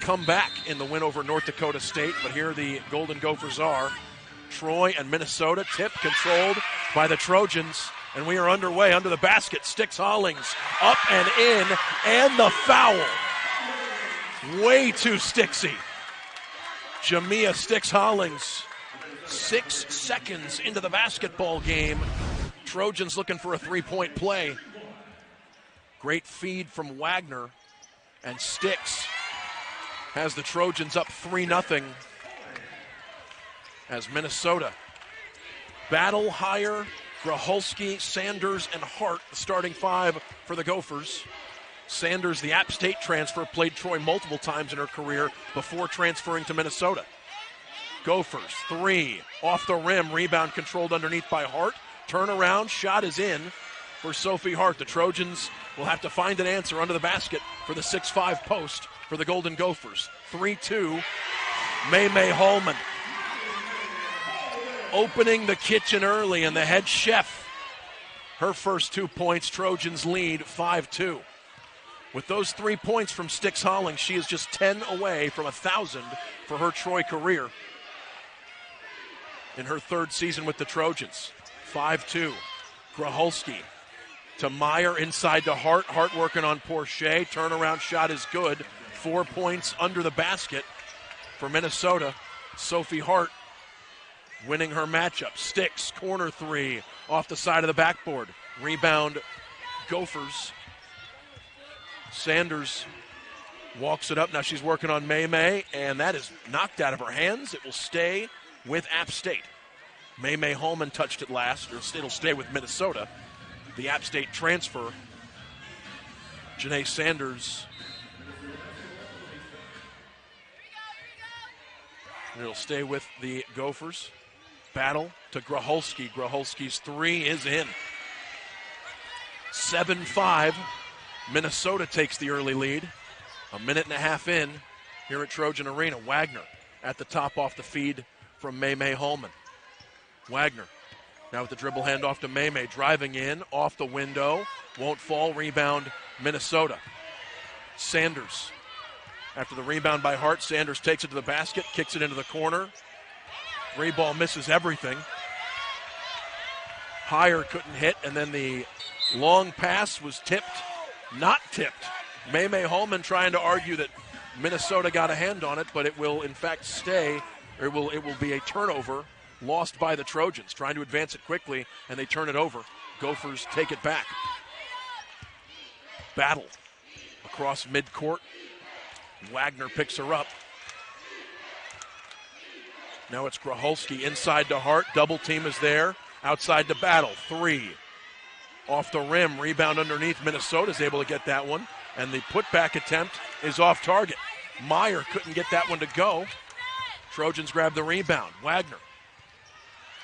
comeback in the win over North Dakota State, but here the Golden Gophers are. Troy and Minnesota, tip controlled by the Trojans, and we are underway. Under the basket, Stix Hollings up and in, and the foul. Way too Stixy. Jamia Stix Hollings, 6 seconds into the basketball game. Trojans looking for a three-point play. Great feed from Wagner, and Stix has the Trojans up 3-0 as Minnesota battle higher. Gracholski, Sanders, and Hart, the starting five for the Gophers. Sanders, the App State transfer, played Troy multiple times in her career before transferring to Minnesota. Gophers, 3, off the rim, rebound controlled underneath by Hart. Turnaround, shot is in for Sophie Hart. The Trojans will have to find an answer under the basket for the 6-5 post for the Golden Gophers. 3-2, May Holman. Opening the kitchen early, and the head chef, her first 2 points. Trojans lead 5-2. With those 3 points from Stix Hollings, she is just 10 away from 1,000 for her Troy career in her third season with the Trojans. 5-2. Gracholski to Meyer, inside to Hart. Hart working on Porchia. Turnaround shot is good. 4 points under the basket for Minnesota. Sophie Hart winning her matchup. Stix, corner 3, off the side of the backboard. Rebound, Gophers. Sanders walks it up. Now she's working on May, and that is knocked out of her hands. It will stay with App State. May Holman touched it last, or it'll stay with Minnesota. The App State transfer. Janae Sanders. And it'll stay with the Gophers. Battle to Gracholski. Gracholski's 3 is in. 7-5. Minnesota takes the early lead. A minute and a half in here at Trojan Arena. Wagner at the top off the feed from May Holman. Wagner now with the dribble handoff to May. Driving in, off the window. Won't fall. Rebound, Minnesota. Sanders. After the rebound by Hart, Sanders takes it to the basket, kicks it into the corner. 3-ball misses everything. Higher couldn't hit, and then the long pass was tipped. Not tipped. May Holman trying to argue that Minnesota got a hand on it, but it will in fact stay, or it will be a turnover lost by the Trojans. Trying to advance it quickly, and they turn it over. Gophers take it back. Battle across midcourt. Wagner picks her up. Now it's Gracholski inside to Hart. Double team is there. Outside to Battle. 3. Off the rim. Rebound underneath. Minnesota's able to get that one. And the putback attempt is off target. Meyer couldn't get that one to go. Trojans grab the rebound. Wagner.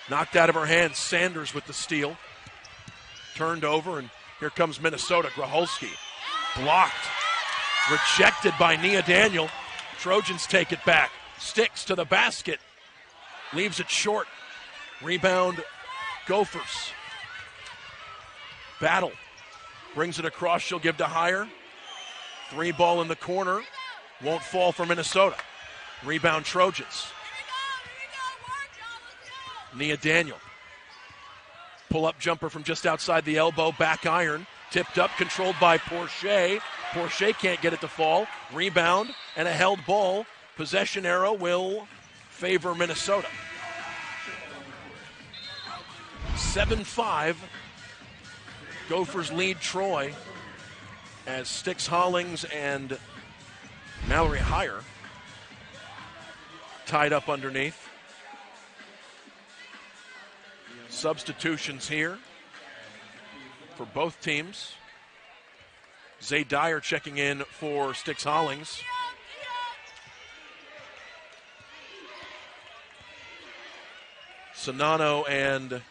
Knocked out of her hands. Sanders with the steal. Turned over, and here comes Minnesota. Gracholski. Blocked. Rejected by Nia Daniel. Trojans take it back. Stix to the basket. Leaves it short. Rebound, Gophers. Battle. Brings it across. She'll give to Higher. 3-ball in the corner. Won't fall for Minnesota. Rebound, Trojans. Nia Daniel. Pull-up jumper from just outside the elbow. Back iron. Tipped up, controlled by Porchia. Porchia can't get it to fall. Rebound and a held ball. Possession arrow will favor Minnesota. 7-5. Gophers lead Troy as Stix Hollings and Mallory Higher tied up underneath. Substitutions here for both teams. Zay Dyer checking in for Stix Hollings. Sonano and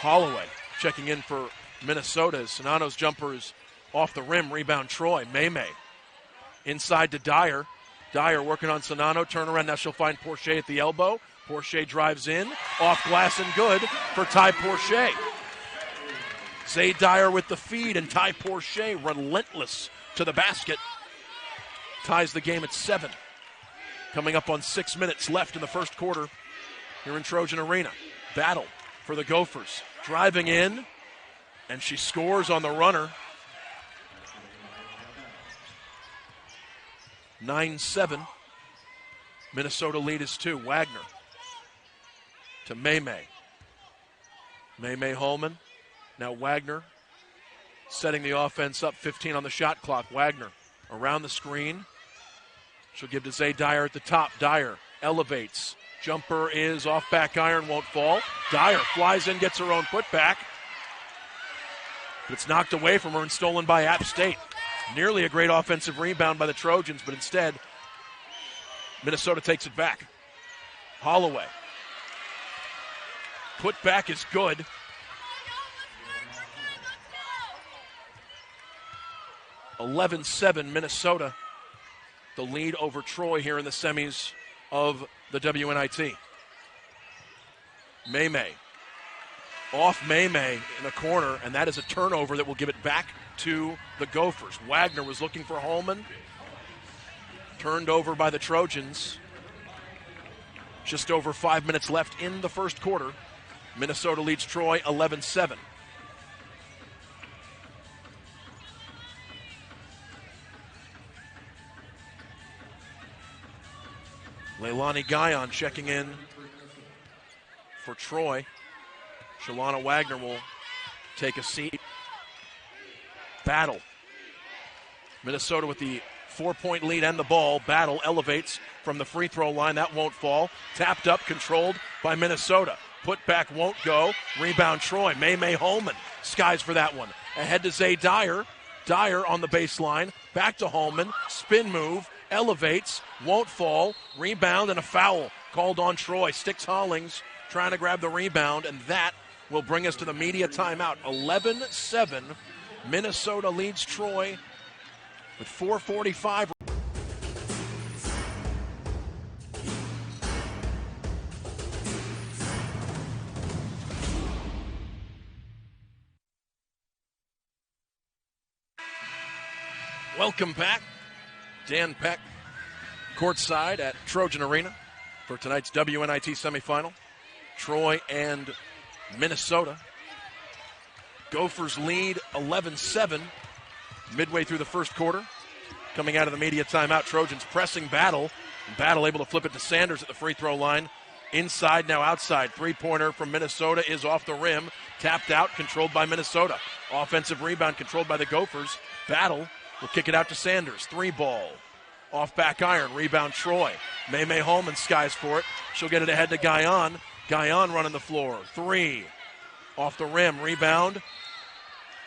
Holloway checking in for Minnesota. Sonano's jumper is off the rim. Rebound Troy. May inside to Dyer. Dyer working on Sonano. Turnaround. Now she'll find Porchia at the elbow. Porchia drives in. Off glass and good for Ty Porchia. Zay Dyer with the feed, and Ty Porchia relentless to the basket. ties the game at 7. Coming up on 6 minutes left in the first quarter here in Trojan Arena. Battle for the Gophers. Driving in, and she scores on the runner. 9-7. Minnesota lead is 2. Wagner to Maymay. Maymay Holman. Now Wagner setting the offense up. 15 on the shot clock. Wagner around the screen. She'll give to Zay Dyer at the top. Dyer elevates. Jumper is off back iron, won't fall. Dyer flies in, gets her own putback. But it's knocked away from her and stolen by App State. Nearly a great offensive rebound by the Trojans, but instead, Minnesota takes it back. Holloway. Putback is good. (11-7) Minnesota. The lead over Troy here in the semis of the WNIT. Maymay. Off Maymay in the corner, and that is a turnover that will give it back to the Gophers. Wagner was looking for Holman. Turned over by the Trojans. Just over 5 minutes left in the first quarter. Minnesota leads Troy 11-7. Leilani Guyon checking in for Troy. Shalana Wagner will take a seat. Battle. Minnesota with the 4-point lead and the ball. Battle elevates from the free throw line. That won't fall. Tapped up, controlled by Minnesota. Put back won't go. Rebound Troy. Maymay Holman skies for that one. Ahead to Zay Dyer. Dyer on the baseline. Back to Holman. Spin move. Elevates. Won't fall. Rebound and a foul called on Troy. Sticks Hollings trying to grab the rebound, and that will bring us to the media timeout. 11-7. Minnesota leads Troy with 4:45. Welcome back. Dan Peck, courtside at Trojan Arena for tonight's WNIT semifinal. Troy and Minnesota. Gophers lead 11-7 midway through the first quarter. Coming out of the media timeout, Trojans pressing Battle. Battle able to flip it to Sanders at the free throw line. Inside, now outside. Three-pointer from Minnesota is off the rim. Tapped out, controlled by Minnesota. Offensive rebound controlled by the Gophers. Battle will kick it out to Sanders. 3-ball. Off back iron. Rebound Troy. Maymay Holman skies for it. She'll get it ahead to Guyon. Guyon running the floor. 3. Off the rim. Rebound.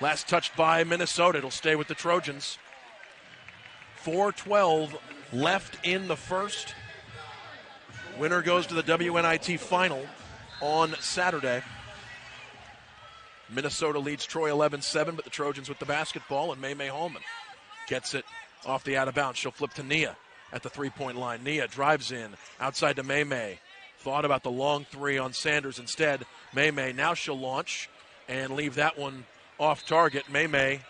Last touched by Minnesota. It'll stay with the Trojans. 4:12 left in the first. Winner goes to the WNIT final on Saturday. Minnesota leads Troy 11-7, but the Trojans with the basketball, and Maymay Holman gets it off the out of bounds. She'll flip to Nia at the three-point line. Nia drives in outside to Maymay. Thought about the long three on Sanders instead. Maymay, now she'll launch and leave that one off target. Maymay,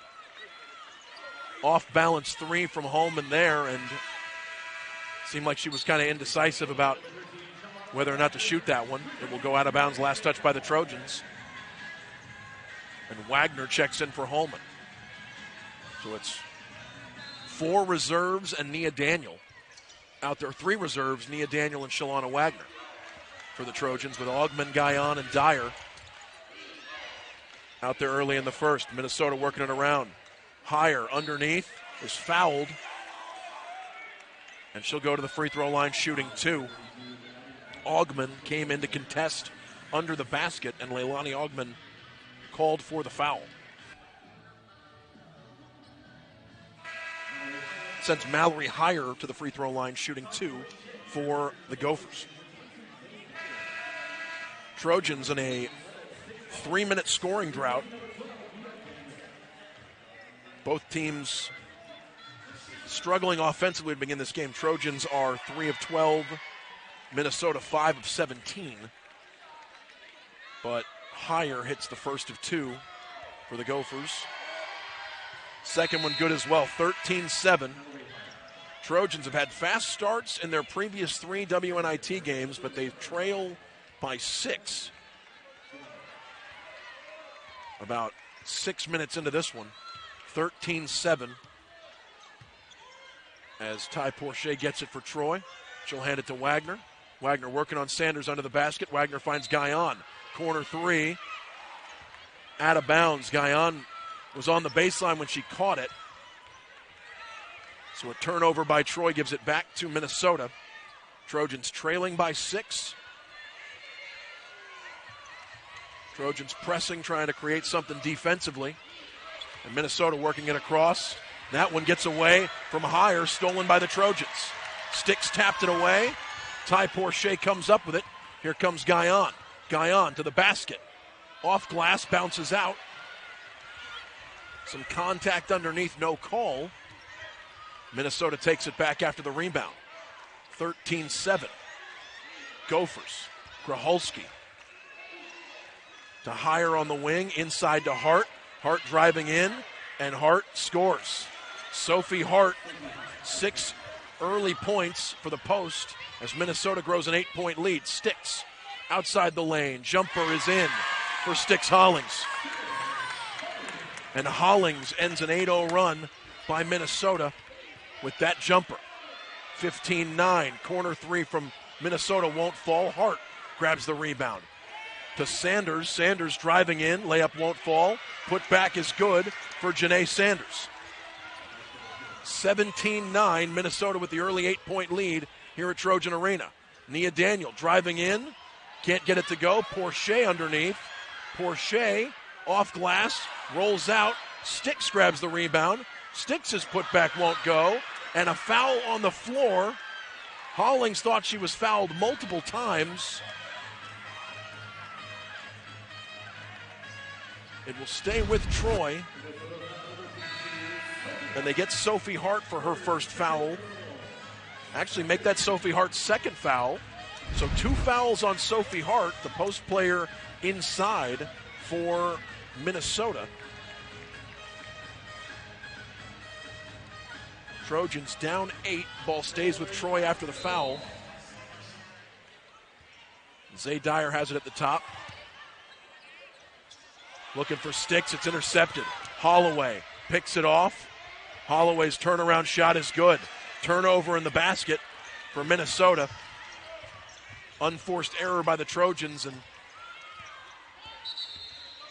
off balance three from Holman there, and seemed like she was kind of indecisive about whether or not to shoot that one. It will go out of bounds. Last touch by the Trojans. And Wagner checks in for Holman. So it's 4 reserves and Nia Daniel out there. 3 reserves, Nia Daniel and Shalana Wagner for the Trojans, with Augman, Guyon, and Dyer out there early in the first. Minnesota working it around. Higher underneath is fouled, and she'll go to the free throw line shooting 2. Augman came in to contest under the basket, and Leilani Augman called for the foul. Sends Mallory Higher to the free throw line shooting 2 for the Gophers. Trojans in a 3-minute scoring drought. Both teams struggling offensively to begin this game. Trojans are 3 of 12, Minnesota 5 of 17. But Higher hits the first of 2 for the Gophers. Second one good as well, 13-7. Trojans have had fast starts in their previous 3 WNIT games, but they trail by 6. About 6 minutes into this one, 13-7. As Ty Porchia gets it for Troy. She'll hand it to Wagner. Wagner working on Sanders under the basket. Wagner finds Guyon. Corner 3. Out of bounds. Guyon was on the baseline when she caught it. So a turnover by Troy gives it back to Minnesota. Trojans trailing by 6. Trojans pressing, trying to create something defensively. And Minnesota working it across. That one gets away from higher, stolen by the Trojans. Sticks tapped it away. Ty Porchia comes up with it. Here comes Guyon. Guyon to the basket. Off glass, bounces out. Some contact underneath, no call. Minnesota takes it back after the rebound. 13-7. Gophers. Gracholski. To Hire on the wing, inside to Hart. Hart driving in, and Hart scores. Sophie Hart, 6 early points for the post as Minnesota grows an 8-point lead. Sticks outside the lane. Jumper is in for Sticks Hollings. And Hollings ends an 8-0 run by Minnesota with that jumper. 15-9. Corner 3 from Minnesota won't fall. Hart grabs the rebound. To Sanders. Sanders driving in. Layup won't fall. Put back is good for Janae Sanders. 17-9. Minnesota with the early 8-point lead here at Trojan Arena. Nia Daniel driving in. Can't get it to go. Porchia underneath. Porchia off glass. Rolls out. Sticks grabs the rebound. Sticks' putback won't go. And a foul on the floor. Hollings thought she was fouled multiple times. It will stay with Troy. And they get Sophie Hart for her first foul. Actually make that Sophie Hart's second foul. So 2 fouls on Sophie Hart, the post player inside for Minnesota. Trojans down 8. Ball stays with Troy after the foul. Zay Dyer has it at the top. Looking for Sticks. It's intercepted. Holloway picks it off. Holloway's turnaround shot is good. Turnover in the basket for Minnesota. Unforced error by the Trojans and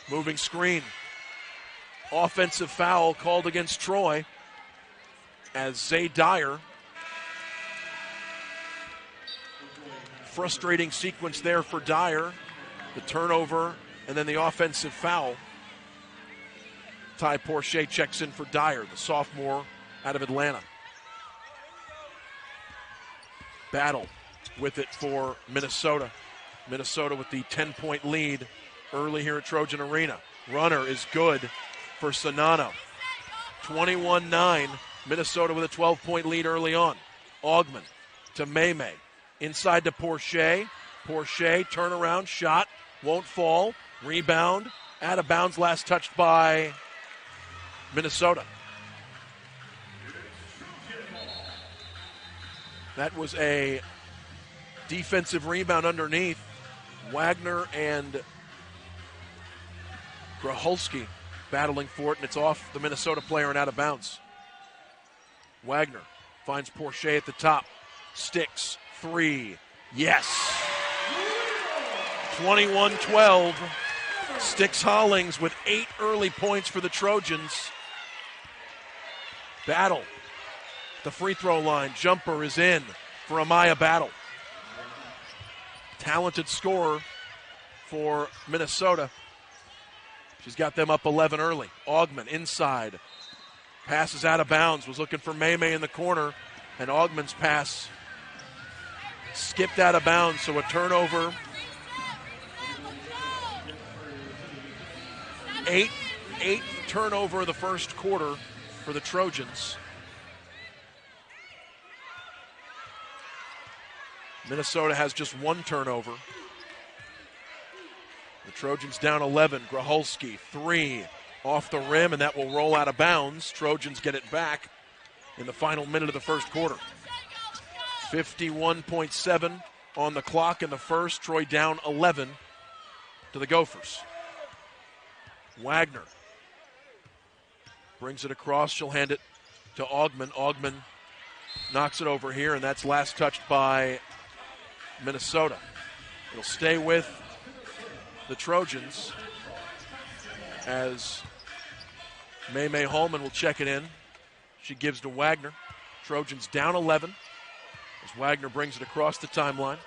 moving screen. Offensive foul called against Troy as Zay Dyer. Frustrating sequence there for Dyer. The turnover and then the offensive foul. Ty Porchia checks in for Dyer, the sophomore out of Atlanta. Battle with it for Minnesota. Minnesota with the 10-point lead early here at Trojan Arena. Runner is good for Sonano. 21-9. Minnesota with a 12-point lead early on. Augman to Maymay. Inside to Porchia. Porchia, turnaround, shot, won't fall. Rebound, out of bounds, last touched by Minnesota. That was a defensive rebound underneath. Wagner and Gracholski battling for it, and it's off the Minnesota player and out of bounds. Wagner finds Porchia at the top. Sticks, 3. Yes. 21-12. Sticks Hollings with 8 early points for the Trojans. Battle. The free throw line. Jumper is in for Amaya Battle. Talented scorer for Minnesota. She's got them up 11 early. Augman inside. Passes out of bounds. Was looking for Maymay in the corner. And Augman's pass skipped out of bounds. So a turnover. 8th turnover of the first quarter for the Trojans. Minnesota has just 1 turnover. The Trojans down 11. Gracholski, 3 off the rim, and that will roll out of bounds. Trojans get it back in the final minute of the first quarter. 51.7 on the clock in the first. Troy down 11 to the Gophers. Wagner brings it across. She'll hand it to Augman. Augman knocks it over here, and that's last touched by Minnesota. It'll stay with the Trojans as May Holman will check it in. She gives to Wagner. Trojans down 11 as Wagner brings it across the timeline.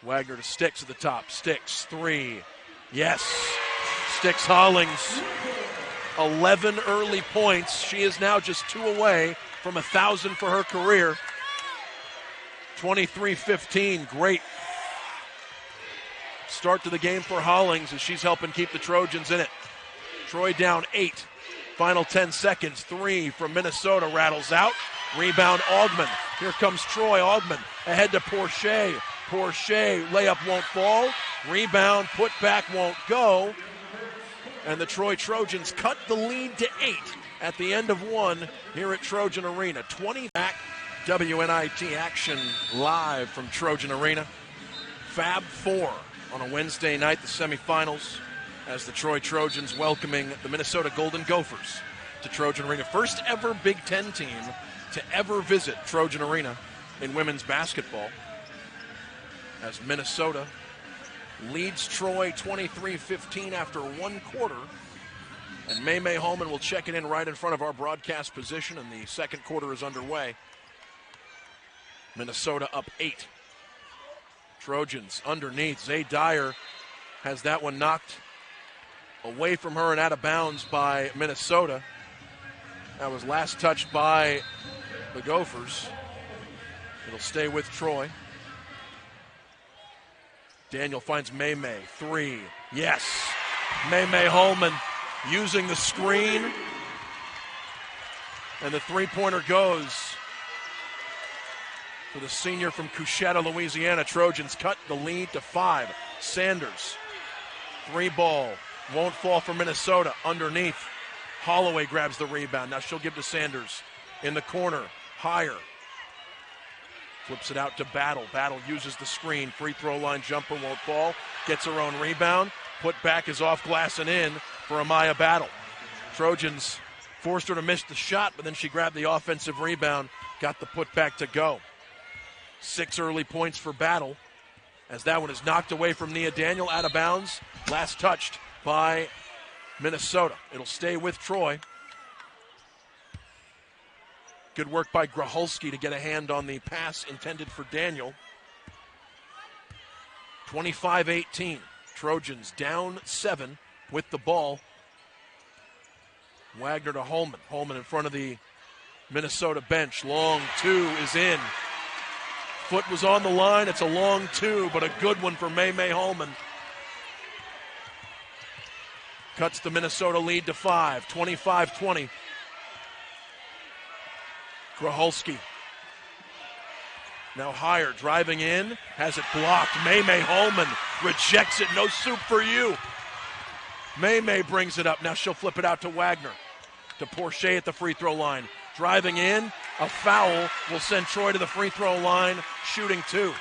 Wagner to Sticks at the top. Sticks, three. Yes. Sticks Hollings, 11 early points. She is now just 2 away from 1,000 for her career. 23-15, great start to the game for Hollings as she's helping keep the Trojans in it. Troy down 8. Final 10 seconds. 3 from Minnesota rattles out. Rebound Augman. Here comes Troy. Augman ahead to Porchia. Porchia layup won't fall. Rebound put back won't go. And the Troy Trojans cut the lead to 8 at the end of 1 here at Trojan Arena. 20 back. WNIT action live from Trojan Arena. Fab 4 on a Wednesday night, the semifinals, as the Troy Trojans welcoming the Minnesota Golden Gophers to Trojan Arena. First ever Big Ten team to ever visit Trojan Arena in women's basketball, as Minnesota leads Troy 23-15 after 1 quarter. And May Holman will check it in right in front of our broadcast position, and the second quarter is underway. Minnesota up 8. Trojans underneath. Zay Dyer has that one knocked away from her and out of bounds by Minnesota. That was last touched by the Gophers. It'll stay with Troy. Daniel finds May. 3. Yes. May Holman using the screen. And the three-pointer goes for the senior from Coushatta, Louisiana. Trojans cut the lead to 5. Sanders, 3 ball, won't fall for Minnesota. Underneath, Holloway grabs the rebound. Now she'll give to Sanders in the corner, higher. Flips it out to Battle. Battle uses the screen. Free throw line jumper won't fall. Gets her own rebound. Put back is off glass and in for Amaya Battle. Trojans forced her to miss the shot, but then she grabbed the offensive rebound, got the putback to go. 6 early points for Battle as that one is knocked away from Nia Daniel, out of bounds. Last touched by Minnesota. It'll stay with Troy. Good work by Grahulski to get a hand on the pass intended for Daniel. 25-18. Trojans down 7 with the ball. Wagner to Holman. Holman in front of the Minnesota bench. Long 2 is in. Foot was on the line. It's a long 2, but a good one for May Holman. Cuts the Minnesota lead to 5, 25-20. Grahulski now higher, driving in, has it blocked. May Holman rejects it. No soup for you. May brings it up. Now she'll flip it out to Wagner. To Porchia at the free throw line. Driving in, a foul will send Troy to the free throw line, shooting 2.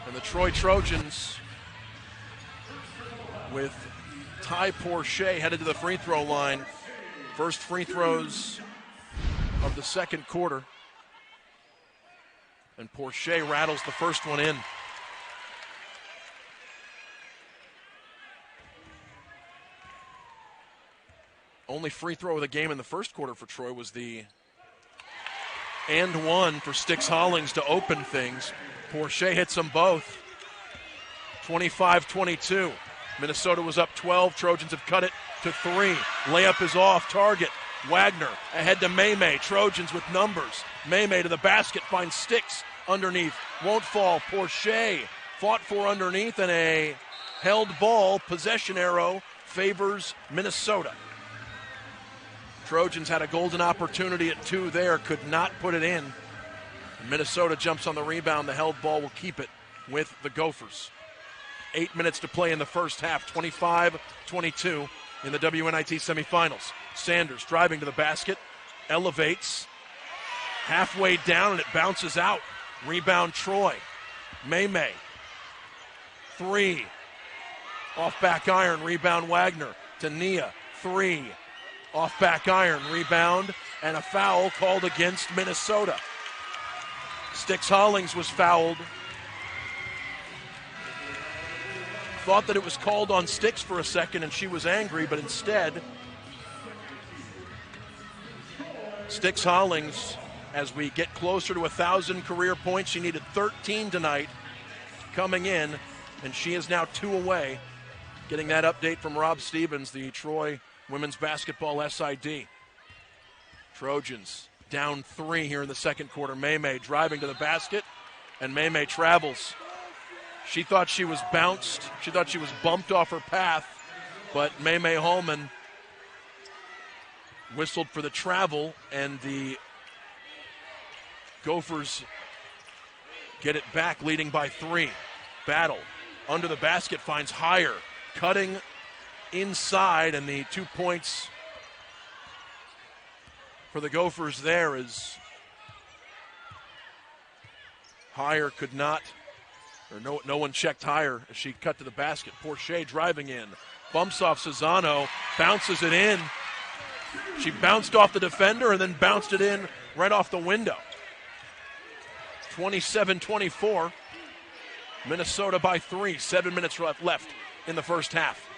And the Troy Trojans with Ty Porchia headed to the free throw line. First free throws of the second quarter. And Porchia rattles the first one in. Only free throw of the game in the first quarter for Troy was the and one for Sticks Hollings to open things. Porchia hits them both. 25-22. Minnesota was up 12. Trojans have cut it to 3. Layup is off target. Wagner ahead to May. Trojans with numbers. May to the basket, finds Sticks underneath. Won't fall. Porchia fought for underneath, and a held ball. Possession arrow favors Minnesota. Trojans had a golden opportunity at 2 there, could not put it in. Minnesota jumps on the rebound. The held ball will keep it with the Gophers. 8 minutes to play in the first half, 25-22 in the WNIT semifinals. Sanders driving to the basket, elevates, halfway down, and it bounces out. Rebound Troy. May. 3. Off back iron, rebound Wagner to Nia. 3. Off back iron, rebound, and a foul called against Minnesota. Styx Hollings was fouled. Thought that it was called on Styx for a second and she was angry, but instead, Styx Hollings, as we get closer to 1,000 career points, she needed 13 tonight coming in, and she is now 2 away. Getting that update from Rob Stevens, the Troy women's basketball SID. Trojans down 3 here in the second quarter. May driving to the basket, and May travels. She thought she was bounced. She thought she was bumped off her path, but May Holman whistled for the travel, and the Gophers get it back, leading by 3. Battle under the basket, finds Higher, cutting inside, and the 2 points for the Gophers there is Higher could not, or no one checked Higher as she cut to the basket. Porchia driving in, bumps off Cesano, bounces it in. She bounced off the defender and then bounced it in right off the window. 27-24. Minnesota by 3. 7 minutes left in the first half.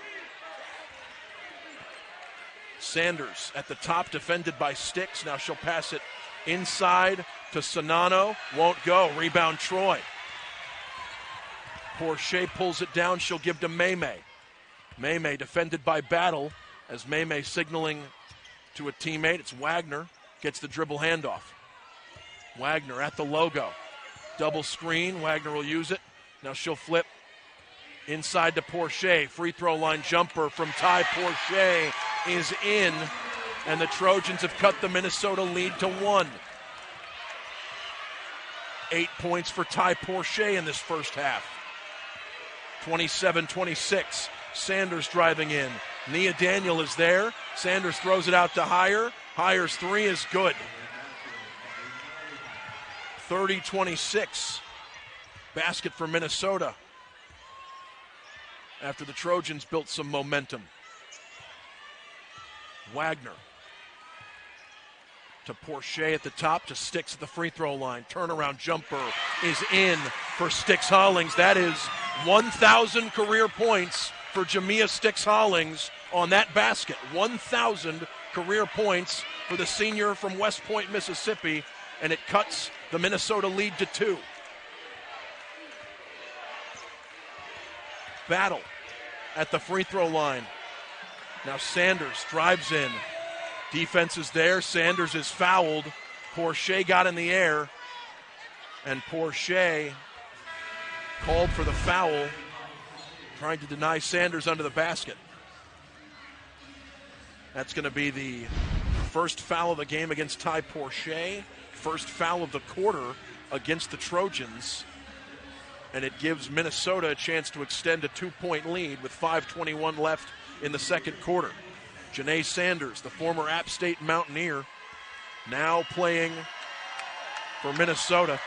Sanders at the top, defended by Styx. Now she'll pass it inside to Sonano. Won't go. Rebound Troy. Porchia pulls it down. She'll give to May. May defended by Battle, as May signaling to a teammate. It's Wagner. Gets the dribble handoff. Wagner at the logo. Double screen. Wagner will use it. Now she'll flip inside to Porchia. Free throw line jumper from Ty Porchia is in, and the Trojans have cut the Minnesota lead to 1. 8 points for Ty Porchia in this first half. 27-26. Sanders driving in. Nia Daniel is there. Sanders throws it out to Higher. Higher's 3 is good. 30-26. Basket for Minnesota after the Trojans built some momentum. Wagner to Porchia at the top, to Styx at the free throw line. Turnaround jumper is in for Styx Hollings. That is 1,000 career points for Jamia Styx Hollings on that basket. 1,000 career points for the senior from West Point, Mississippi, and it cuts the Minnesota lead to 2. Battle at the free throw line. Now Sanders drives in. Defense is there. Sanders is fouled. Porchia got in the air, and Porchia called for the foul, trying to deny Sanders under the basket. That's going to be the first foul of the game against Ty Porchia, first foul of the quarter against the Trojans, and it gives Minnesota a chance to extend a 2-point lead with 5:21 left in the second quarter. Janae Sanders, the former App State Mountaineer, now playing for Minnesota,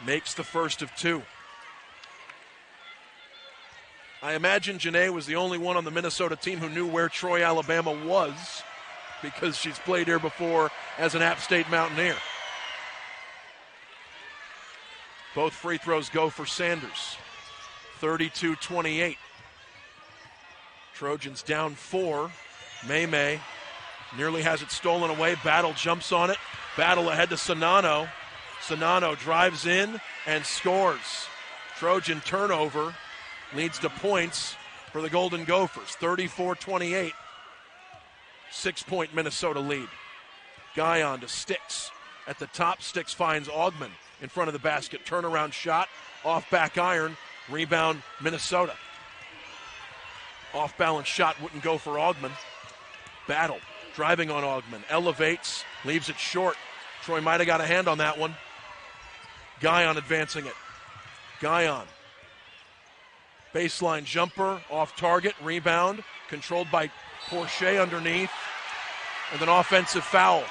makes the first of 2. I imagine Janae was the only one on the Minnesota team who knew where Troy, Alabama was, because she's played here before as an App State Mountaineer. Both free throws go for Sanders. 32-28. Trojans down 4. May nearly has it stolen away. Battle jumps on it. Battle ahead to Sonano. Sonano drives in and scores. Trojan turnover leads to points for the Golden Gophers. 34-28. 6-point Minnesota lead. Guyon to Styx. At the top, Styx finds Augman in front of the basket. Turnaround shot. Off back iron. Rebound Minnesota. Off balance shot wouldn't go for Augman. Battle driving on Augman. Elevates. Leaves it short. Troy might have got a hand on that one. Guyon advancing it. Guyon. Baseline jumper, off target, rebound, controlled by Porchia underneath, and an offensive foul.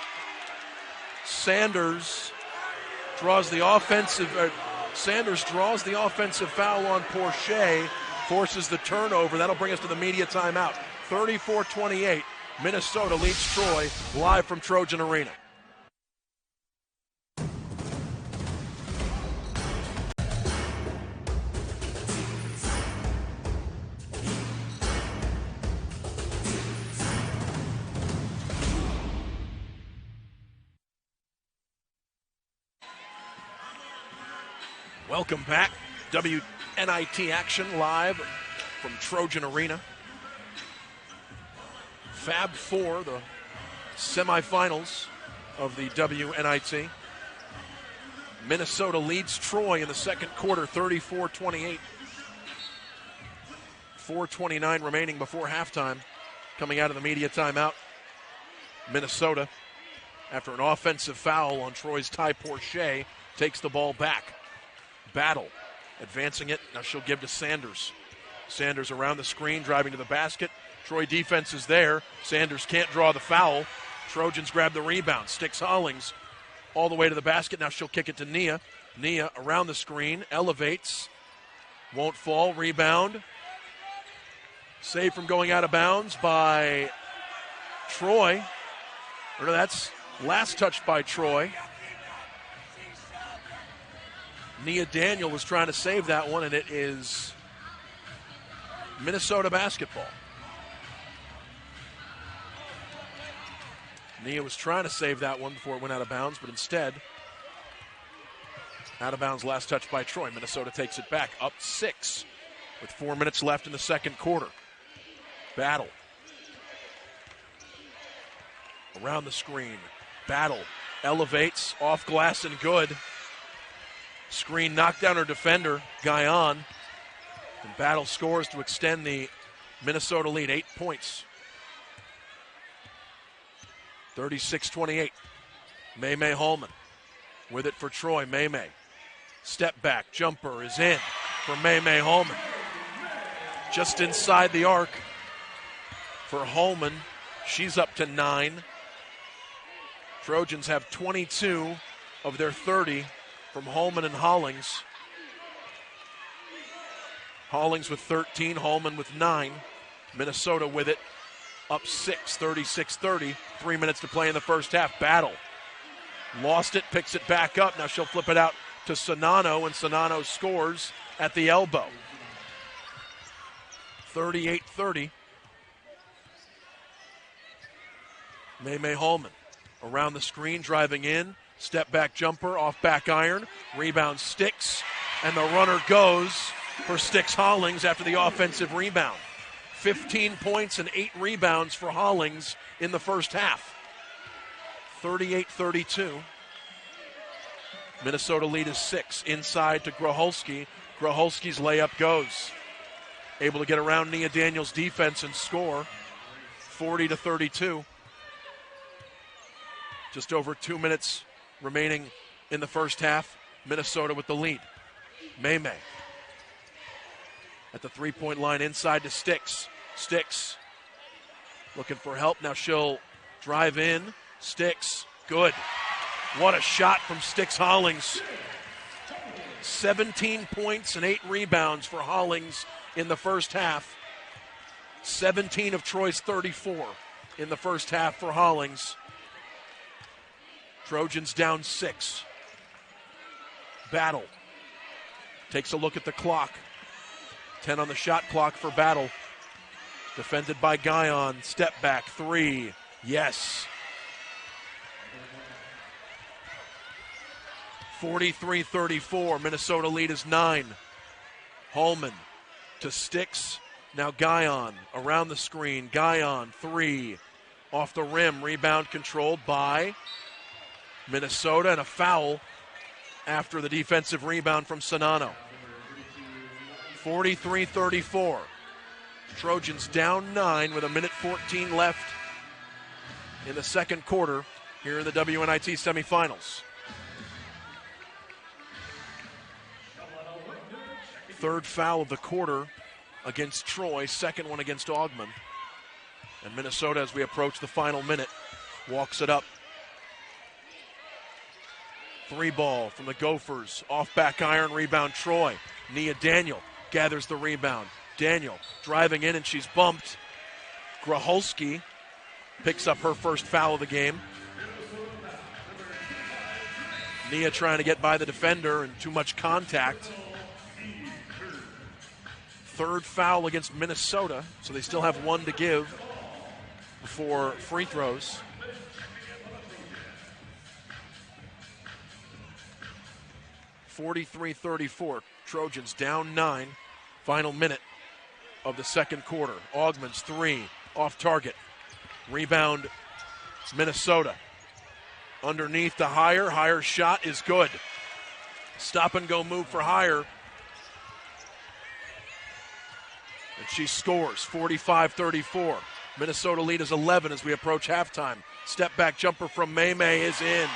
Sanders draws the offensive foul on Porchia, forces the turnover. That'll bring us to the media timeout. 34-28, Minnesota leads Troy, live from Trojan Arena. Welcome back. WNIT action live from Trojan Arena. Fab 4, the semifinals of the WNIT. Minnesota leads Troy in the second quarter, 34-28. 4:29 remaining before halftime. Coming out of the media timeout, Minnesota, after an offensive foul on Troy's Ty Porchia, takes the ball back. Battle, advancing it. Now she'll give to Sanders. Sanders around the screen, driving to the basket. Troy defense is there. Sanders can't draw the foul. Trojans grab the rebound. Sticks Hollings all the way to the basket. Now she'll kick it to Nia. Nia around the screen, elevates. Won't fall, rebound. Saved from going out of bounds by Troy. Or no, that's last touch by Troy. Nia Daniel was trying to save that one, and it is Minnesota basketball. Nia was trying to save that one before it went out of bounds, but instead, out of bounds last touch by Troy. Minnesota takes it back, up 6 with 4 minutes left in the second quarter. Battle. Around the screen. Battle elevates, off glass and good. Screen knocked down her defender, Guyon. And Battle scores to extend the Minnesota lead, 8 points. 36-28. May Holman with it for Troy. May. Step back, jumper is in for May Holman. Just inside the arc for Holman. She's up to 9. Trojans have 22 of their 30 from Holman and Hollings. Hollings with 13, Holman with 9. Minnesota with it, up 6, 36-30. 3 minutes to play in the first half. Battle. Lost it, picks it back up. Now she'll flip it out to Sonano, and Sonano scores at the elbow. 38-30. May Holman around the screen, driving in. Step back jumper, off back iron. Rebound Sticks, and the runner goes for Sticks Hollings after the offensive rebound. 15 points and 8 rebounds for Hollings in the first half. 38-32. Minnesota lead is 6. Inside to Groholski. Groholski's layup goes. Able to get around Nia Daniels' defense and score. 40-32. Just over 2 minutes remaining in the first half. Minnesota with the lead. May at the three-point line, inside to Sticks. Sticks looking for help. Now she'll drive in. Sticks, good. What a shot from Sticks Hollings. 17 points and 8 rebounds for Hollings in the first half. 17 of Troy's 34 in the first half for Hollings. Trojans down 6. Battle takes a look at the clock. 10 on the shot clock for Battle. Defended by Guyon. Step back, 3. Yes. 43-34. Minnesota lead is 9. Holman to Sticks. Now Guyon around the screen. Guyon, 3. Off the rim. Rebound controlled by Minnesota, and a foul after the defensive rebound from Sonano. 43-34. Trojans down 9 with 1:14 left in the second quarter here in the WNIT semifinals. Third foul of the quarter against Troy, second one against Augman. And Minnesota, as we approach the final minute, walks it up. 3 ball from the Gophers. Off back iron, rebound Troy. Nia Daniel gathers the rebound. Daniel driving in and she's bumped. Gracholski picks up her first foul of the game. Nia trying to get by the defender and too much contact. Third foul against Minnesota, so they still have 1 to give before free throws. (43-34). Trojans down 9. Final minute of the second quarter. Augman's 3 off target. Rebound Minnesota. Underneath to Higher. Higher's shot is good. Stop and go move for Higher. And she scores 45-34. Minnesota lead is 11 as we approach halftime. Step back jumper from May is in.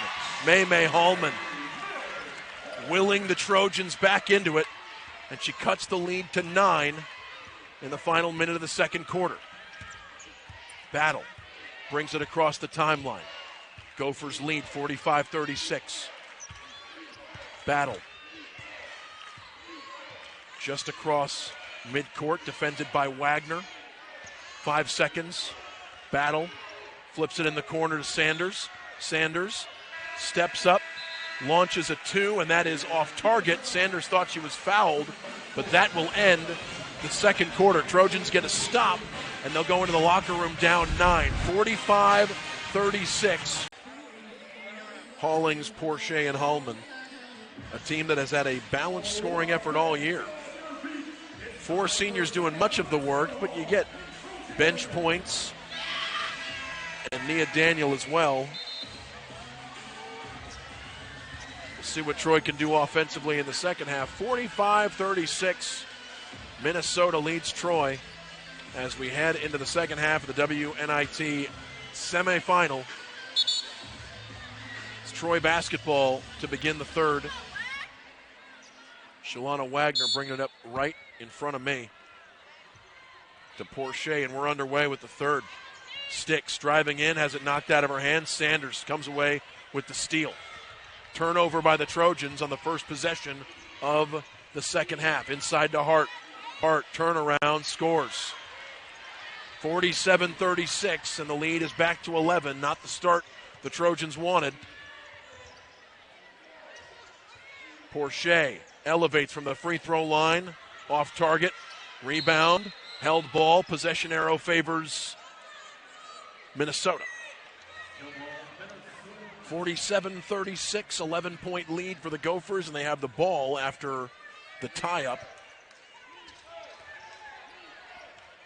May Hallman willing the Trojans back into it, and she cuts the lead to 9 in the final minute of the second quarter. Battle brings it across the timeline. Gophers lead 45-36. Battle just across midcourt, defended by Wagner. 5 seconds. Battle flips it in the corner to Sanders. Sanders steps up, launches a 2, and that is off target. Sanders thought she was fouled, but that will end the second quarter. Trojans get a stop, and they'll go into the locker room down 9. 45-36. Hollings, Porchia, and Hallman, a team that has had a balanced scoring effort all year. 4 seniors doing much of the work, but you get bench points, and Nia Daniel as well. We'll see what Troy can do offensively in the second half. 45-36. Minnesota leads Troy as we head into the second half of the WNIT semifinal. It's Troy basketball to begin the third. Shalana Wagner bringing it up right in front of me to Porchia, and we're underway with the third. Sticks driving in, has it knocked out of her hand. Sanders comes away with the steal. Turnover by the Trojans on the first possession of the second half. Inside to Hart. Hart turnaround, scores. 47-36, and the lead is back to 11. Not the start the Trojans wanted. Porchia elevates from the free throw line. Off target. Rebound. Held ball. Possession arrow favors Minnesota. 47-36, 11-point lead for the Gophers, and they have the ball after the tie-up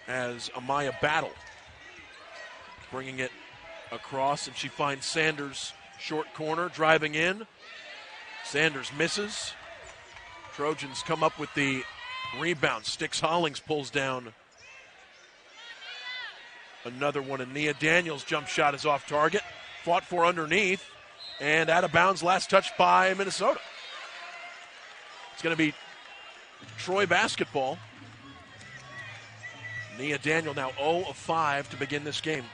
as Amaya Battle bringing it across, and she finds Sanders short corner, driving in. Sanders misses. Trojans come up with the rebound. Sticks Hollings pulls down another one, and Nia Daniels' jump shot is off target. Fought for underneath, and out of bounds, last touch by Minnesota. It's going to be Troy basketball. Nia Daniel now 0 of 5 to begin this game.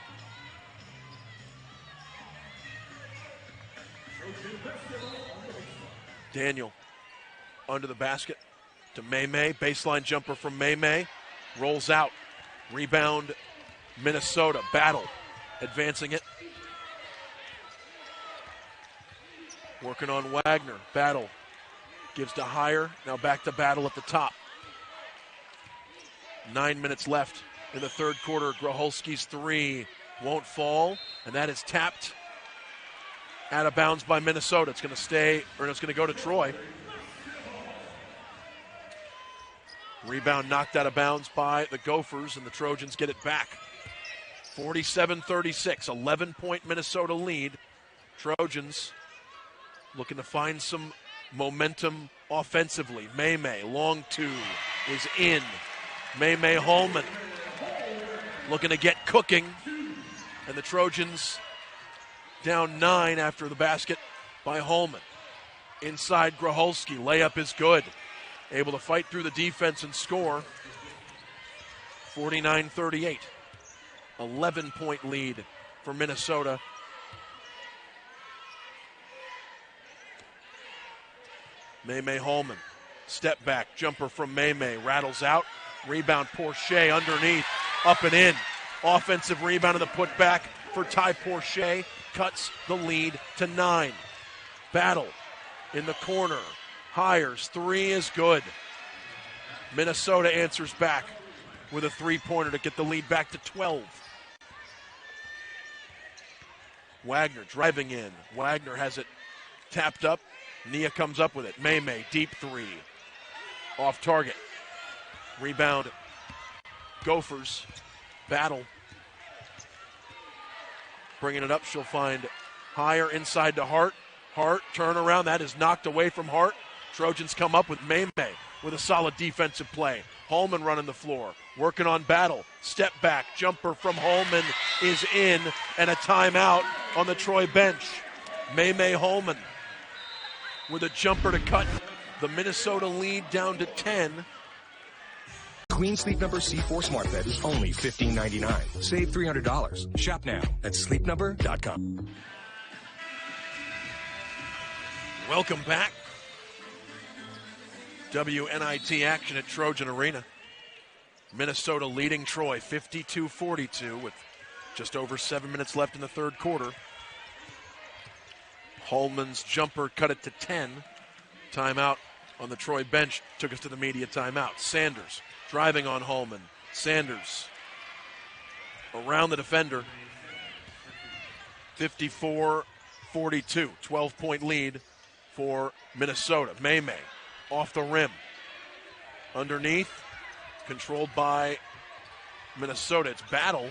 Daniel under the basket to May. Baseline jumper from May. Rolls out. Rebound Minnesota. Battle advancing it. Working on Wagner. Battle gives to Higher. Now back to Battle at the top. 9 minutes left in the third quarter. Gracholski's 3 won't fall, and that is tapped out of bounds by Minnesota. It's going to stay, or it's going to go to Troy. Rebound knocked out of bounds by the Gophers, and the Trojans get it back. 47-36, 11-point Minnesota lead. Trojans looking to find some momentum offensively. May, long 2 is in. May Hallman looking to get cooking, and the Trojans down 9 after the basket by Hallman. Inside Gracholski, layup is good. able to fight through the defense and score. 49-38. 11-point lead for Minnesota. May Holman, step back, jumper from May, rattles out, rebound Porchia underneath, up and in. Offensive rebound and the putback for Ty Porchia, cuts the lead to 9. Battle in the corner, Hires, 3 is good. Minnesota answers back with a three-pointer to get the lead back to 12. Wagner driving in. Wagner has it tapped up. Nia comes up with it. May, deep 3. Off target. Rebound. Gophers. Battle. Bringing it up. She'll find Hire inside to Hart. Hart, turnaround. That is knocked away from Hart. Trojans come up with May with a solid defensive play. Holman running the floor. Working on Battle. Step back. Jumper from Holman is in. And a timeout on the Troy bench. May Holman with a jumper to cut the Minnesota lead down to 10. Queen Sleep Number C4 Smart Bed is only $15.99. Save $300. Shop now at sleepnumber.com. Welcome back. WNIT action at Trojan Arena. Minnesota leading Troy 52-42 with just over 7 minutes left in the third quarter. Holman's jumper cut it to 10. Timeout on the Troy bench took us to the media timeout. Sanders driving on Holman. Sanders around the defender. 54-42, 12-point lead for Minnesota. May off the rim. Underneath, controlled by Minnesota. It's Battle.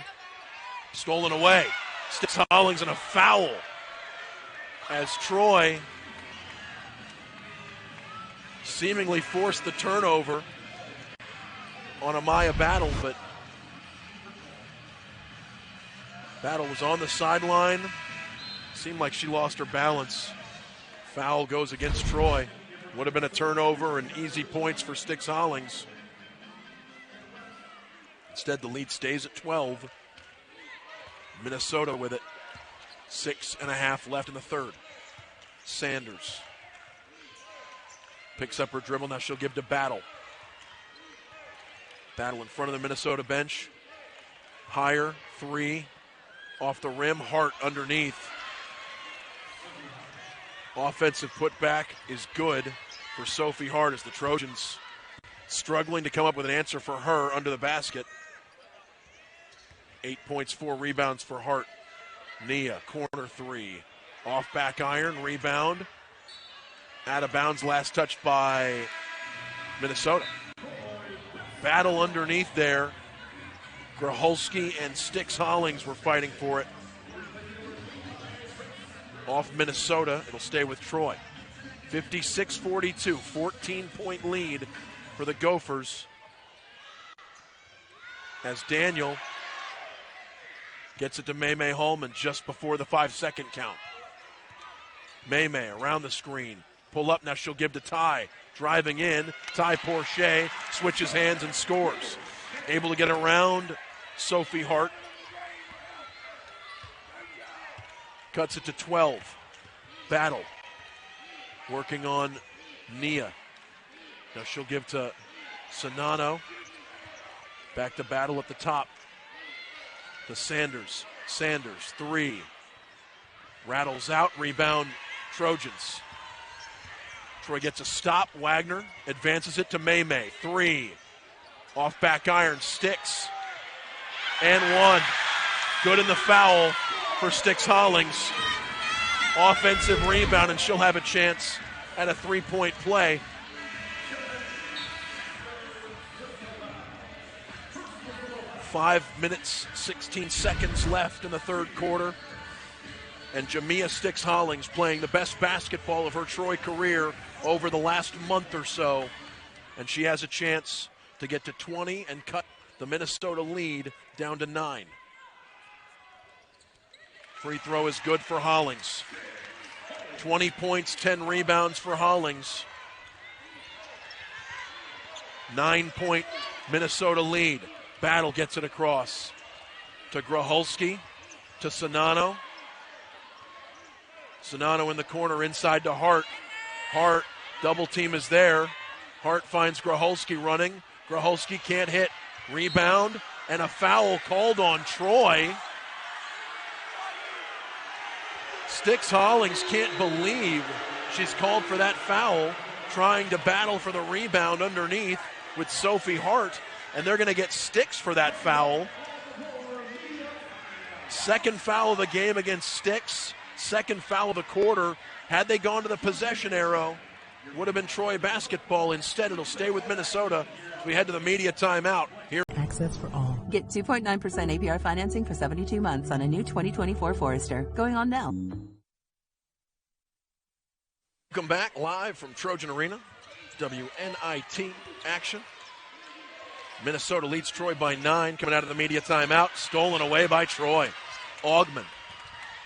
Stolen away. Sticks Hollings and a foul as Troy seemingly forced the turnover on Amaya Battle, but Battle was on the sideline. Seemed like she lost her balance. Foul goes against Troy. Would have been a turnover and easy points for Sticks Hollings. Instead, the lead stays at 12. Minnesota with it. 6.5 left in the third. Sanders picks up her dribble. Now she'll give to Battle. Battle in front of the Minnesota bench. Higher, 3. Off the rim. Hart underneath. Offensive putback is good for Sophie Hart as the Trojans struggling to come up with an answer for her under the basket. 8 points, 4 rebounds for Hart. Nia, corner 3. Off back iron, rebound. Out of bounds, last touched by Minnesota. Battle underneath there. Gracholski and Sticks Hollings were fighting for it. Off Minnesota, it'll stay with Troy. 56-42, 14-point lead for the Gophers. As Daniel gets it to May Holman just before the 5-second count. May around the screen. Pull up, now she'll give to Ty. Driving in, Ty Porchia switches hands and scores. Able to get around Sophie Hart. Cuts it to 12. Battle. Working on Nia. Now she'll give to Sonano. Back to Battle at the top. To Sanders. Sanders, 3. Rattles out, rebound Trojans. Troy gets a stop. Wagner advances it to May. 3. Off back iron, Sticks. And 1. Good in the foul for Sticks Hollings. Offensive rebound, and she'll have a chance at a 3-point play. Five minutes, 16 seconds left in the third quarter. And Jamia Sticks Hollings playing the best basketball of her Troy career over the last month or so. And she has a chance to get to 20 and cut the Minnesota lead down to 9. Free throw is good for Hollings. 20 points, 10 rebounds for Hollings. 9-point Minnesota lead. Battle gets it across to Gracholski, to Sonano. Sonano in the corner inside to Hart. Hart, double team is there. Hart finds Gracholski running. Gracholski can't hit. Rebound and a foul called on Troy. Styx Hollings can't believe she's called for that foul, trying to battle for the rebound underneath with Sophie Hart, and they're going to get Styx for that foul. Second foul of the game against Styx, second foul of the quarter. Had they gone to the possession arrow, would have been Troy basketball. Instead, it'll stay with Minnesota as we head to the media timeout. Here. Access for all. Get 2.9% APR financing for 72 months on a new 2024 Forester. Going on now. Welcome back live from Trojan Arena. WNIT action. Minnesota leads Troy by 9 coming out of the media timeout. Stolen away by Troy. Augman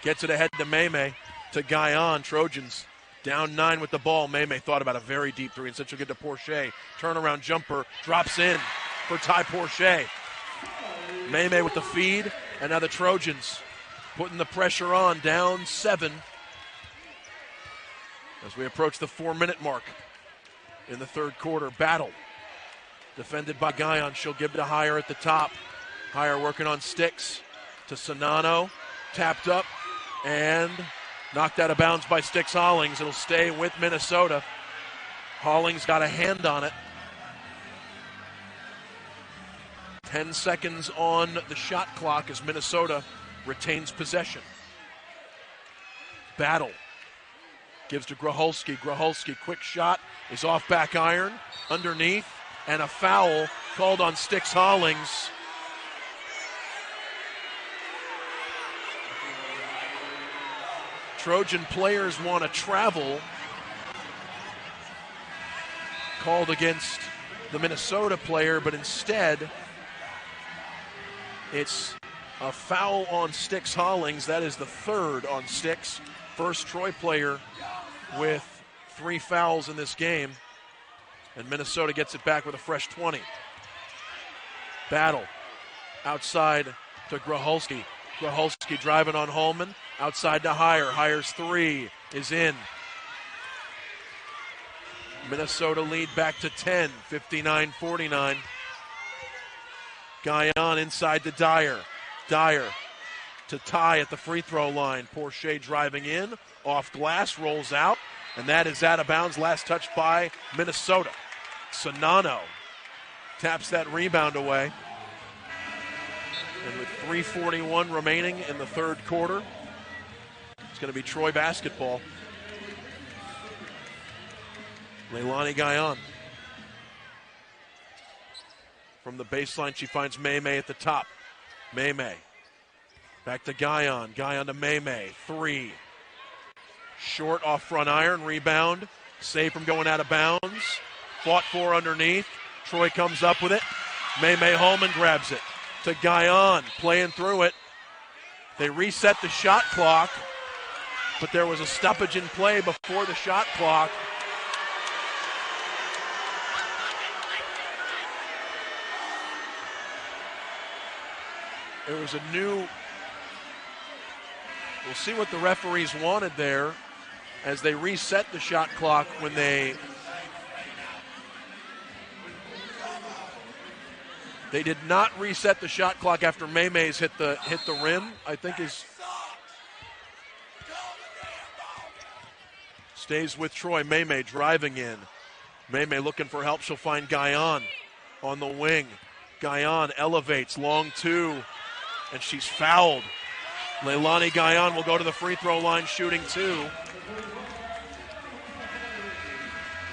gets it ahead to Maymay, to Guyon. Trojans down 9 with the ball. Maymay thought about a very deep three and said she'll get to Porchia. Turnaround jumper, drops in for Ty Porchia. Maymay with the feed, and now the Trojans putting the pressure on, down 7 as we approach the 4-minute mark in the third quarter. Battle defended by Guyon. She'll give it to Heyer at the top. Heyer working on Styx to Sonano. Tapped up and knocked out of bounds by Styx Hollings. It'll stay with Minnesota. Hollings got a hand on it. 10 seconds on the shot clock as Minnesota retains possession. Battle gives to Gracholski. Gracholski, quick shot, is off back iron, underneath, and a foul called on Styx Hollings. Trojan players want to travel. Called against the Minnesota player, but instead it's a foul on Styx Hollings. That is the third on Styx. First Troy player with 3 fouls in this game. And Minnesota gets it back with a fresh 20. Battle outside to Gracholski. Gracholski driving on Holman. Outside to Heyer. Heyer's 3 is in. Minnesota lead back to 10, 59-49. Guyon inside to Dyer. Dyer to Ty at the free throw line. Porchia driving in, off glass, rolls out, and that is out of bounds. Last touch by Minnesota. Sonano taps that rebound away. And with 3:41 remaining in the third quarter, it's going to be Troy basketball. Leilani Guyon. From the baseline, she finds Maymay at the top. Maymay. Back to Guyon. Guyon to Maymay. 3. Short off front iron. Rebound. Save from going out of bounds. Fought for underneath. Troy comes up with it. Maymay Holman grabs it. To Guyon. Playing through it. They reset the shot clock. But there was a stoppage in play before the shot clock. It was a new, we'll see what the referees wanted there as they reset the shot clock when they did not reset the shot clock after Maymay's hit the rim, I think is, stays with Troy. Maymay driving in. Maymay looking for help. She'll find Guyon on the wing. Guyon elevates, long 2. And she's fouled. Leilani Guyon will go to the free throw line shooting 2.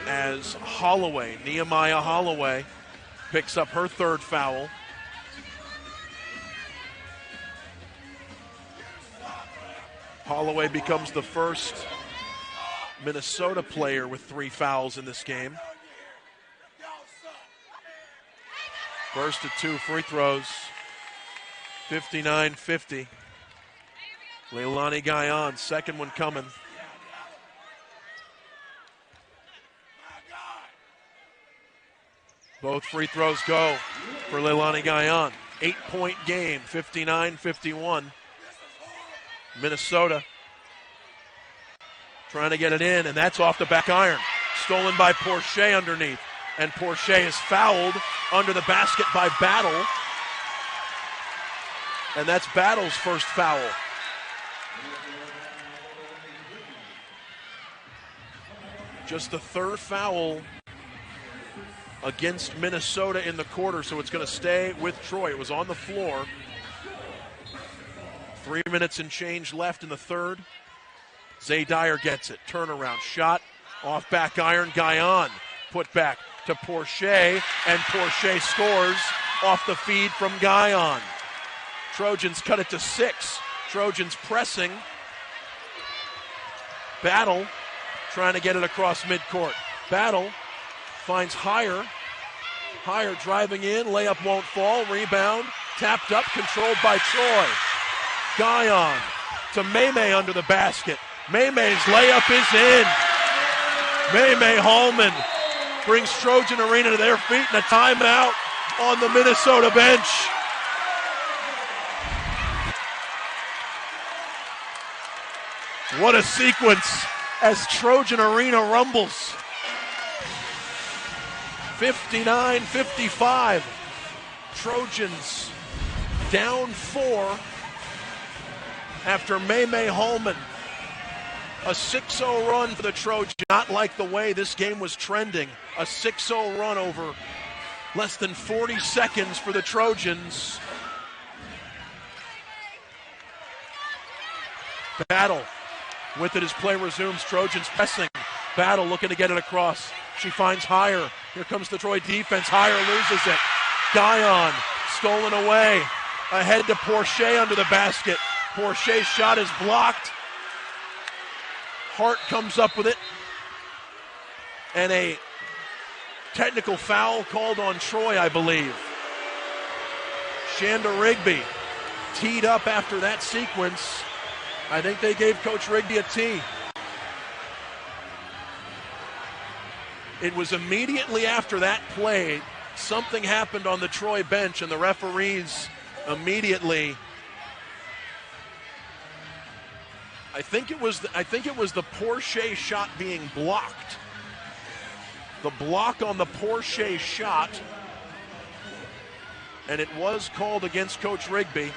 As Holloway, Nehemiah Holloway, picks up her third foul. Holloway becomes the first Minnesota player with 3 fouls in this game. First of 2 free throws. 59-50. Leilani Guyon, second one coming. Both free throws go for Leilani Guyon. 8-point game, 59-51. Minnesota trying to get it in, and that's off the back iron. Stolen by Porchia underneath. And Porchia is fouled under the basket by Battle. And that's Battle's first foul. Just the third foul against Minnesota in the quarter, so it's going to stay with Troy. It was on the floor. 3 minutes and change left in the third. Zay Dyer gets it. Turnaround shot. Off back iron. Guyon put back to Porchia, and Porchia scores off the feed from Guyon. Trojans cut it to 6. Trojans pressing. Battle trying to get it across midcourt. Battle finds Higher. Higher driving in. Layup won't fall. Rebound. Tapped up. Controlled by Troy. Guyon to Maymay under the basket. Maymay's layup is in. Maymay Hallman brings Trojan Arena to their feet, and a timeout on the Minnesota bench. What a sequence as Trojan Arena rumbles. 59-55. Trojans down 4 after Maymay Hallman. A 6-0 run for the Trojans. Not like the way this game was trending. A 6-0 run over less than 40 seconds for the Trojans. Battle with it as play resumes. Trojans pressing. Battle looking to get it across. She finds Higher. Here comes the Troy defense. Higher loses it. Guyon stolen away. Ahead to Porchia under the basket. Porchia's shot is blocked. Hart comes up with it. And a technical foul called on Troy, I believe. Shanda Rigby teed up after that sequence. I think they gave Coach Rigby a tee. It was immediately after that play, something happened on the Troy bench, and the referees immediately, I think it was the Porchia shot being blocked. The block on the Porchia shot, and it was called against Coach Rigby.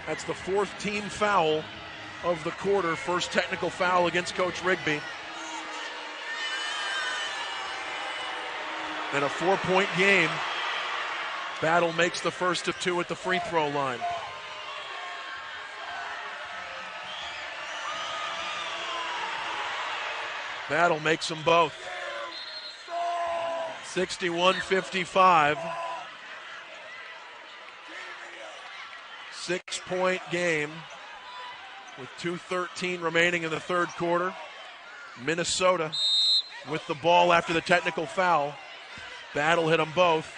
That's the 4th team foul of the quarter. First technical foul against Coach Rigby. And a 4-point game. Battle makes the first of 2 at the free throw line. Battle makes them both. 61-55. 6-point game with 2:13 remaining in the third quarter. Minnesota with the ball after the technical foul. Battle hit them both.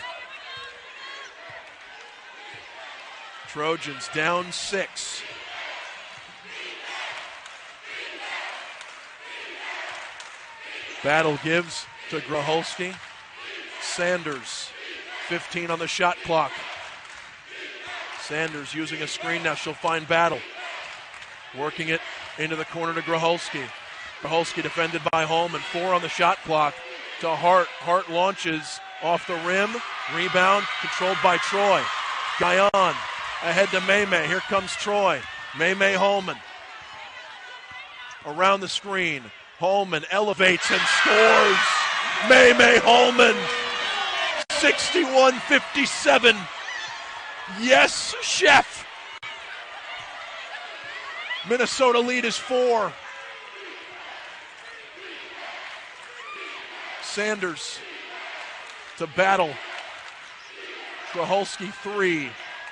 Trojans down 6. Battle gives to Gracholski. Sanders, 15 on the shot clock. Sanders using a screen now. She'll find Battle. Working it into the corner to Gracholski. Gracholski defended by Holman. 4 on the shot clock to Hart. Hart launches off the rim. Rebound controlled by Troy. Guyon ahead to Maymay. Here comes Troy. Maymay Holman. Around the screen. Holman elevates and scores. Maymay Holman. 61-57. Yes, chef. Minnesota lead is 4. Sanders to Battle. Gracholski 3.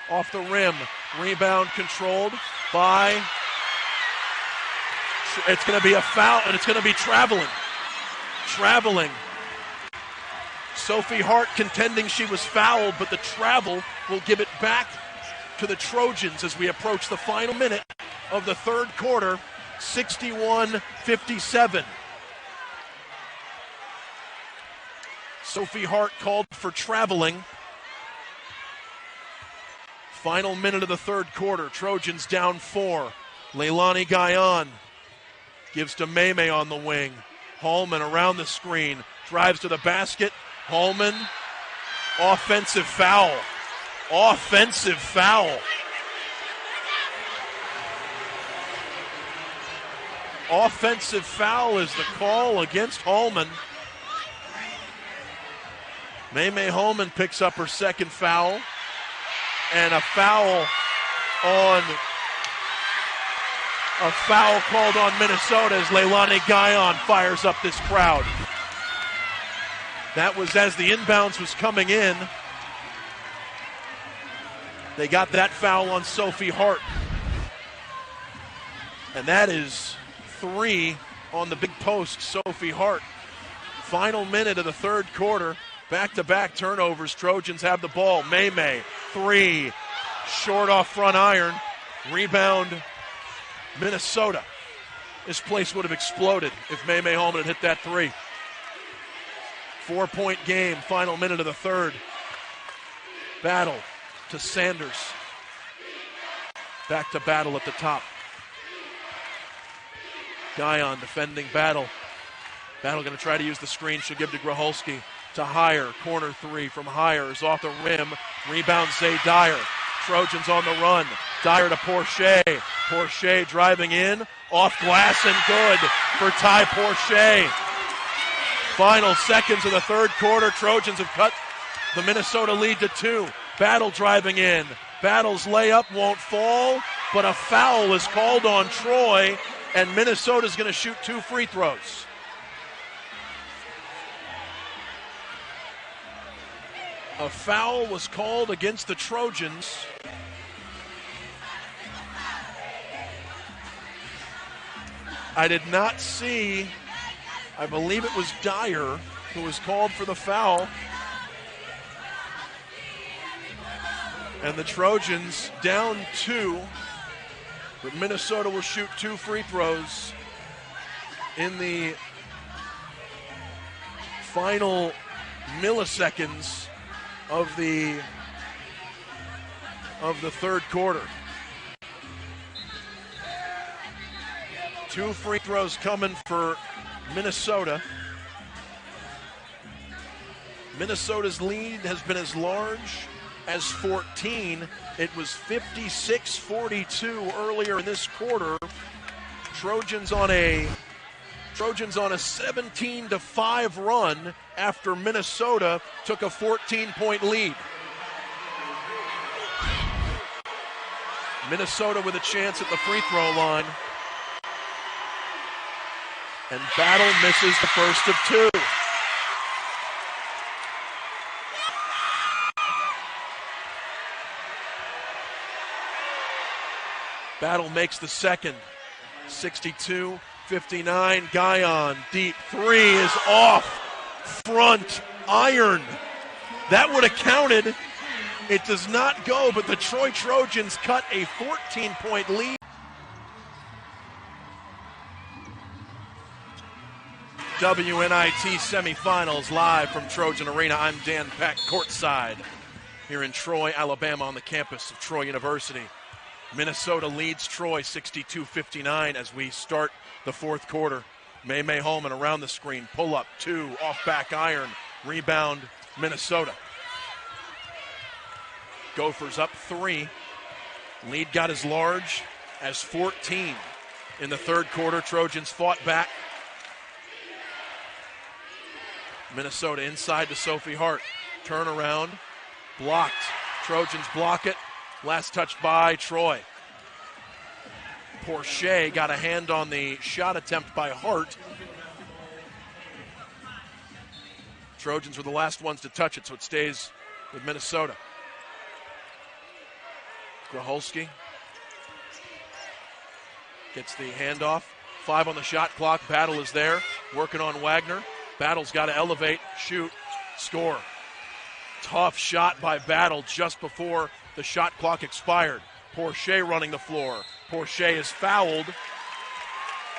Off the rim. Rebound controlled by... It's going to be a foul, and it's going to be traveling. Sophie Hart contending she was fouled, but the travel will give it back to the Trojans as we approach the final minute of the third quarter. 61-57. Sophie Hart called for traveling. Final minute of the third quarter. Trojans down 4. Leilani Guyon gives to Maymay on the wing. Hallman around the screen. Drives to the basket. Hallman. Offensive foul. Offensive foul. Offensive foul is the call against Hallman. Maymay Hallman picks up her second foul. And a foul called on Minnesota as Leilani Guyon fires up this crowd. That was as the inbounds was coming in. They got that foul on Sophie Hart. And that is 3 on the big post, Sophie Hart. Final minute of the third quarter. Back-to-back turnovers. Trojans have the ball. Maymay, 3. Short off front iron. Rebound, Minnesota. This place would have exploded if Maymay Hallman had hit that 3. 4-point game, final minute of the third. Battle to Sanders. Back to Battle at the top. Guyon defending Battle. Battle going to try to use the screen. She'll give to Gracholski. To Heyer. Corner 3 from Heyer is off the rim. Rebound Zay Dyer. Trojans on the run. Dyer to Porchia. Porchia driving in. Off glass and good for Ty Porchia. Final seconds of the third quarter. Trojans have cut the Minnesota lead to 2. Battle driving in. Battle's layup won't fall, but a foul is called on Troy, and Minnesota's going to shoot 2 free throws. A foul was called against the Trojans. I did not see, I believe it was Dyer who was called for the foul. And the Trojans down 2, but Minnesota will shoot 2 free throws in the final milliseconds of the third quarter. 2 free throws coming for Minnesota. Minnesota's lead has been as large as 14. It was 56-42 earlier in this quarter. Trojans on a 17-5 run after Minnesota took a 14-point lead. Minnesota with a chance at the free throw line. And Battle misses the first of 2. Battle makes the second. 62-59. Guyon deep 3 is off front iron. That would have counted. It does not go, but the Troy Trojans cut a 14-point lead. WNIT semifinals live from Trojan Arena. I'm Dan Peck, courtside here in Troy, Alabama, on the campus of Troy University. Minnesota leads Troy 62-59 as we start the fourth quarter. Maymay Hallman around the screen, pull up 2, off back iron, rebound Minnesota. Gophers up 3. Lead got as large as 14 in the third quarter. Trojans fought back. Minnesota inside to Sophie Hart. Turnaround, blocked. Trojans block it. Last touch by Troy. Porchia got a hand on the shot attempt by Hart. Trojans were the last ones to touch it, so it stays with Minnesota. Gracholski gets the handoff. 5 on the shot clock. Battle is there, working on Wagner. Battle's got to elevate, shoot, score. Tough shot by Battle just before the shot clock expired. Porchia running the floor. Porchia is fouled.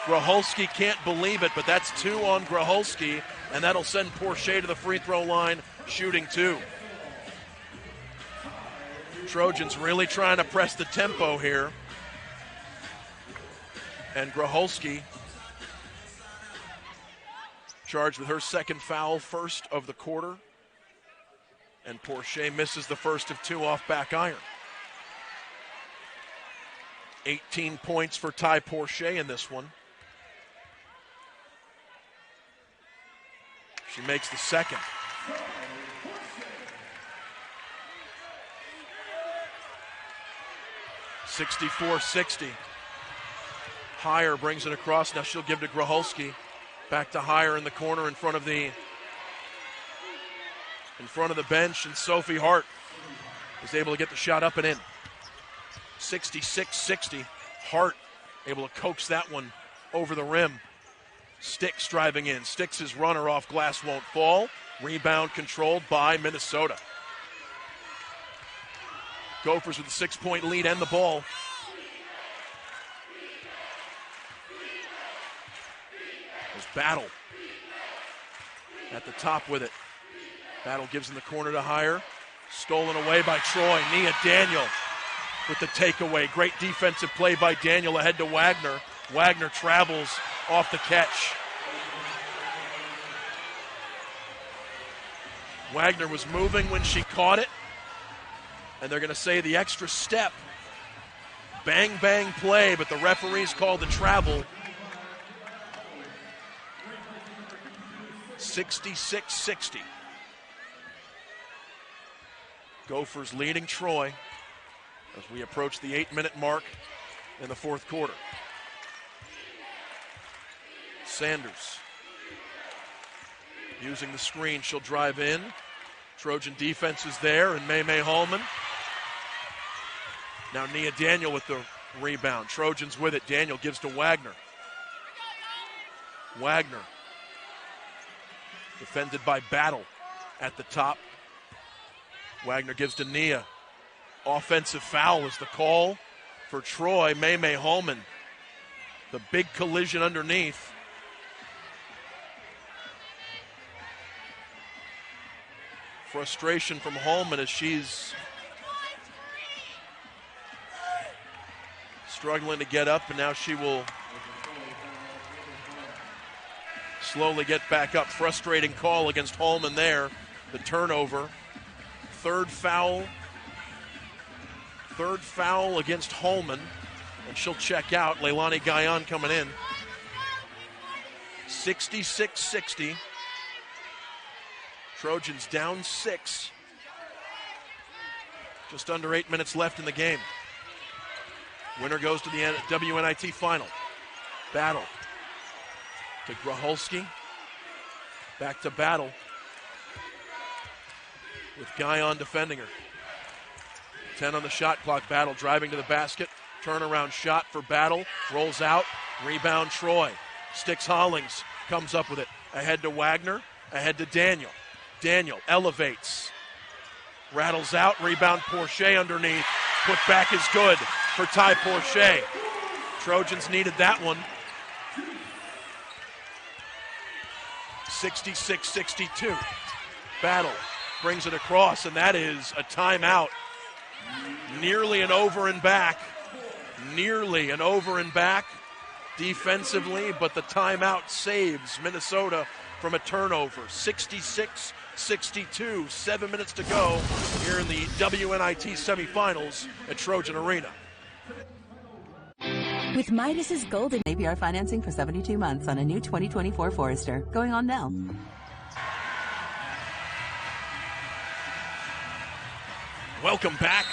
Gracholski can't believe it, but that's 2 on Gracholski, and that'll send Porchia to the free throw line, shooting 2. Trojans really trying to press the tempo here. And Gracholski charged with her second foul, first of the quarter. And Porchia misses the first of 2 off back iron. 18 points for Ty Porchia in this one. She makes the second. (64-60). Heyer brings it across. Now she'll give to Gracholski. Back to Heyer in the corner in front of the bench, and Sophie Hart is able to get the shot up and in. 66-60. Hart able to coax that one over the rim. Sticks driving in. Sticks' runner off glass won't fall. Rebound controlled by Minnesota. Gophers with a 6-point lead and the ball. There's Battle at the top with it. Battle gives in the corner to Heyer. Stolen away by Troy. Nia Daniel with the takeaway. Great defensive play by Daniel ahead to Wagner. Wagner travels off the catch. Wagner was moving when she caught it. And they're going to say the extra step. Bang, bang play, but the referees called the travel. 66-60. Gophers leading Troy as we approach the 8-minute mark in the fourth quarter. Sanders using the screen. She'll drive in. Trojan defense is there, and May Holman. Now Nia Daniel with the rebound. Trojans with it. Daniel gives to Wagner. Wagner defended by Battle at the top. Wagner gives to Nia. Offensive foul is the call for Troy. May Holman. The big collision underneath. Frustration from Holman as she's struggling to get up, and now she will slowly get back up. Frustrating call against Holman there. The turnover. Third foul against Holman, and she'll check out. Leilani Gayan coming in. 66-60. Trojans down 6. Just under 8 minutes left in the game. Winner goes to the WNIT final. Battle to Gracholski. Back to Battle with Gayan defending her. 10 on the shot clock. Battle driving to the basket. Turnaround shot for Battle. Rolls out. Rebound Troy. Sticks Hollings. Comes up with it. Ahead to Wagner. Ahead to Daniel. Daniel elevates. Rattles out. Rebound Porchia underneath. Put back is good for Ty Porchia. Trojans needed that one. 66-62. Battle brings it across, and that is a timeout. Nearly an over and back. Defensively, but the timeout saves Minnesota from a turnover. 66-62, 7 minutes to go here in the WNIT semifinals at Trojan Arena. With Midas's golden APR financing for 72 months on a new 2024 Forester. Going on now. Welcome back.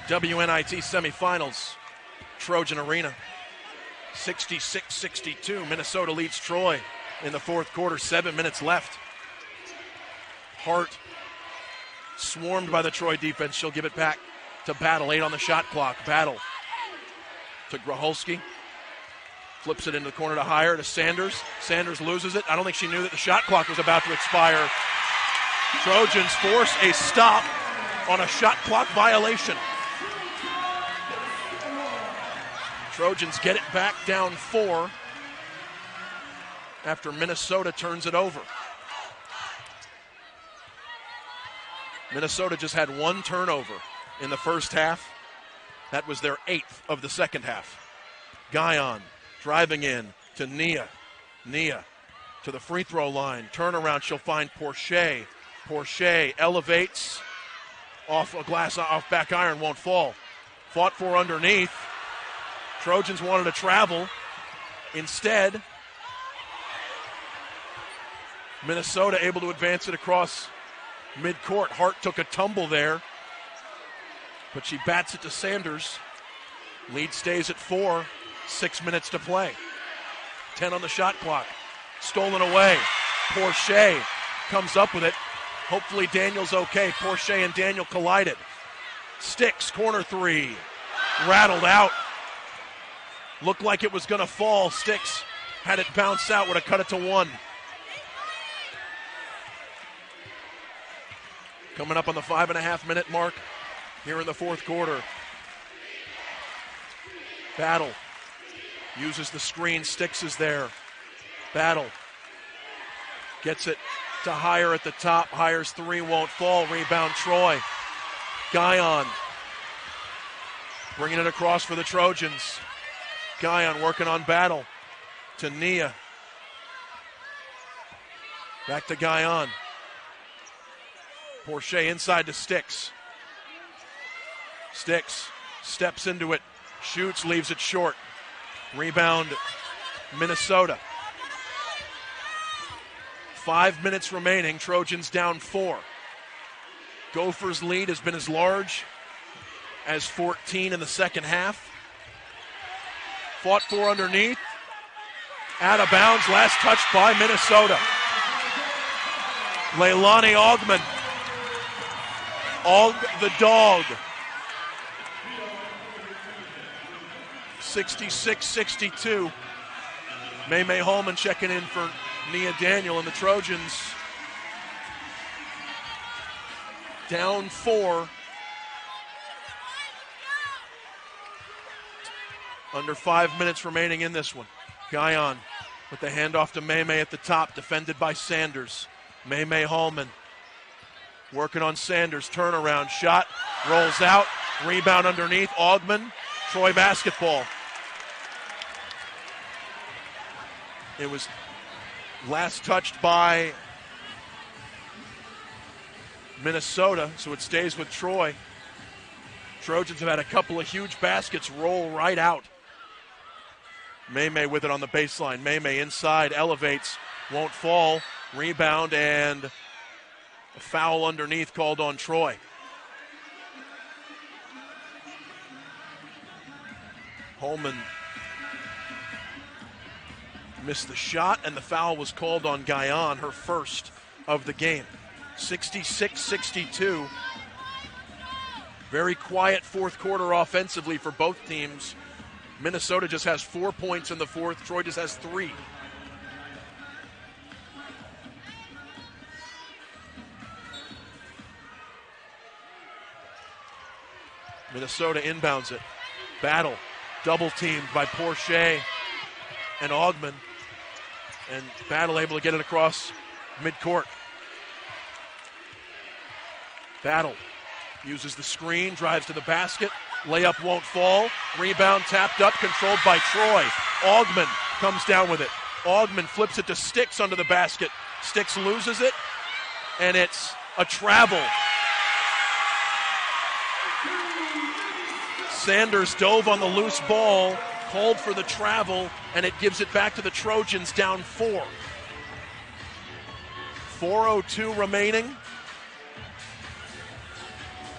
WNIT semifinals, Trojan Arena. 66-62, Minnesota leads Troy in the fourth quarter, 7 minutes left. Hart swarmed by the Troy defense. She'll give it back to Battle, 8 on the shot clock. Battle to Gracholski. Flips it into the corner to Heyer to Sanders. Sanders loses it. I don't think she knew that the shot clock was about to expire. Trojans force a stop on a shot clock violation. Trojans get it back down 4 after Minnesota turns it over. Minnesota just had one turnover in the first half. That was their 8th of the second half. Guyon driving in to Nia. Nia to the free throw line. Turnaround, she'll find Porchia. Porchia elevates off a glass, off back iron, won't fall. Fought for underneath. Trojans wanted to travel. Instead, Minnesota able to advance it across midcourt. Hart took a tumble there, but she bats it to Sanders. Lead stays at 4. 6 minutes to play. 10 on the shot clock. Stolen away. Porchia comes up with it. Hopefully Daniel's okay. Porchia and Daniel collided. Sticks, corner three. Rattled out. Looked like it was going to fall. Sticks had it bounce out, would have cut it to 1. Coming up on the 5.5-minute mark here in the fourth quarter. Battle uses the screen. Sticks is there. Battle gets it to Hire at the top. Hire's 3 won't fall. Rebound Troy. Guyon bringing it across for the Trojans. Guyon working on Battle to Nia. Back to Guyon. Porchia inside to Sticks. Sticks steps into it, shoots, leaves it short. Rebound, Minnesota. 5 minutes remaining, Trojans down 4. Gophers' lead has been as large as 14 in the second half. Fought for underneath. Out of bounds, last touched by Minnesota. Leilani Augman. Og the dog. 66-62. May Holman checking in for Nia Daniel, and the Trojans down 4. Under 5 minutes remaining in this one. Guyon with the handoff to May at the top, defended by Sanders. May Holman working on Sanders. Turnaround shot, rolls out, rebound underneath. Augman, Troy basketball. It was last touched by Minnesota, so it stays with Troy. Trojans have had a couple of huge baskets roll right out. May with it on the baseline. May inside, elevates, won't fall. Rebound and a foul underneath called on Troy. Holman missed the shot, and the foul was called on Guyon, her first of the game. 66-62. Very quiet fourth quarter offensively for both teams. Minnesota just has 4 points in the fourth. Troy just has 3. Minnesota inbounds it. Battle, double teamed by Porchia and Augman. And Battle able to get it across midcourt. Battle uses the screen, drives to the basket. Layup won't fall. Rebound tapped up, controlled by Troy. Augman comes down with it. Augman flips it to Sticks under the basket. Sticks loses it, and it's a travel. Sanders dove on the loose ball, called for the travel, and it gives it back to the Trojans down 4. 4:02 remaining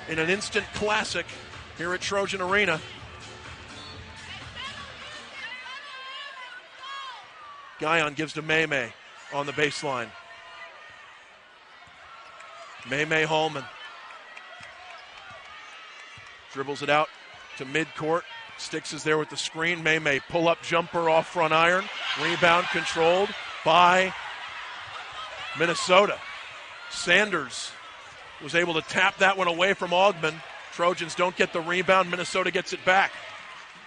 in an instant classic here at Trojan Arena. Guyon gives to May on the baseline. May Holman dribbles it out to midcourt. Sticks is there with the screen. May pull-up jumper off front iron. Rebound controlled by Minnesota. Sanders was able to tap that one away from Augman. Trojans don't get the rebound. Minnesota gets it back.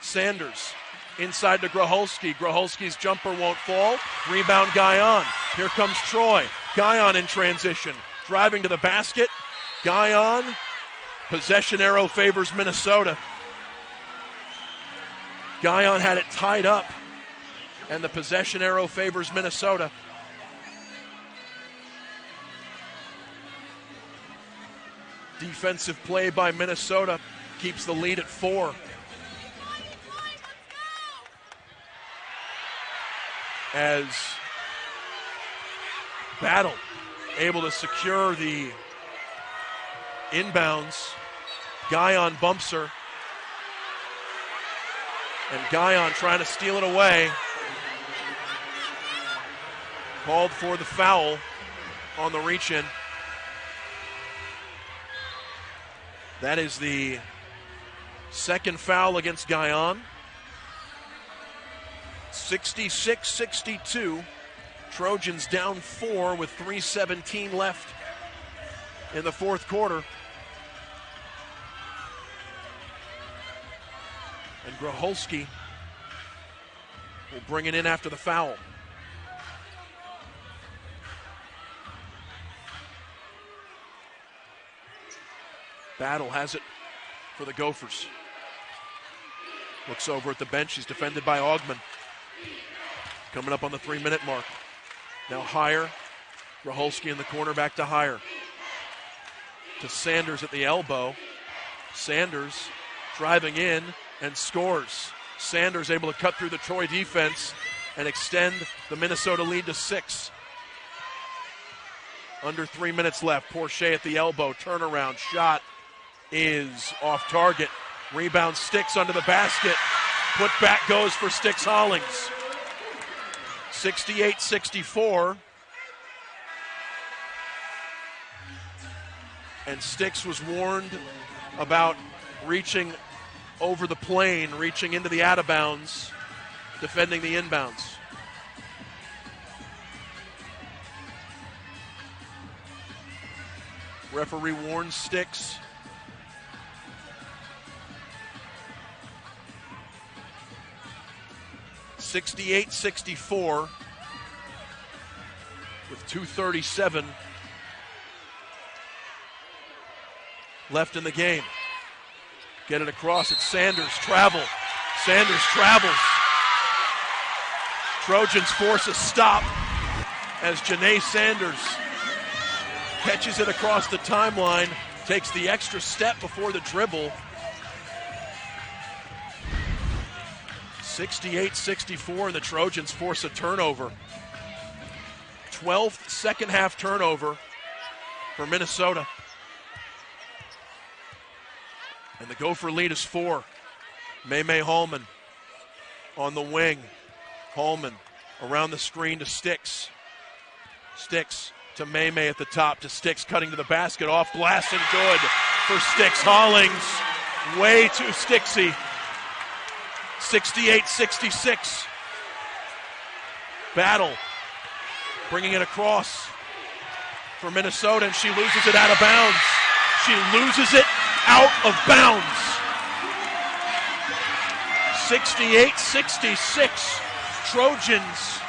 Sanders inside to Gracholski. Gracholski's jumper won't fall. Rebound Guyon. Here comes Troy. Guyon in transition. Driving to the basket. Guyon. Possession arrow favors Minnesota. Guyon had it tied up, and the possession arrow favors Minnesota. Defensive play by Minnesota keeps the lead at 4. As Battle able to secure the inbounds. Guyon bumps her. And Guyon trying to steal it away. Called for the foul on the reach-in. That is the second foul against Guyon. 66-62. Trojans down 4 with 3:17 left in the fourth quarter. And Gracholski will bring it in after the foul. Battle has it for the Gophers. Looks over at the bench. He's defended by Augman. Coming up on the 3-minute mark. Now Higher. Gracholski in the corner, back to Higher. To Sanders at the elbow. Sanders driving in and scores. Sanders able to cut through the Troy defense and extend the Minnesota lead to 6. Under 3 minutes left. Porchia at the elbow. Turnaround shot is off target. Rebound Sticks under the basket. Put back goes for Sticks Hollings. 68-64. And Sticks was warned about reaching over the plane, reaching into the out of bounds, defending the inbounds. Referee warns Sticks. (68-64) with 2:37 left in the game. Get it across. It's Sanders. Travel. Sanders travels. Trojans force a stop as Janae Sanders catches it across the timeline, takes the extra step before the dribble. 68-64, and the Trojans force a turnover. 12th second half turnover for Minnesota. And the Gopher lead is 4. Maymay Hallman on the wing. Hallman around the screen to Sticks. Sticks to Maymay at the top, to Sticks cutting to the basket, off glass and good for Sticks. Hollings way too sticksy. 68-66. Battle bringing it across for Minnesota, and she loses it out of bounds. She loses it out of bounds. 68-66. Trojans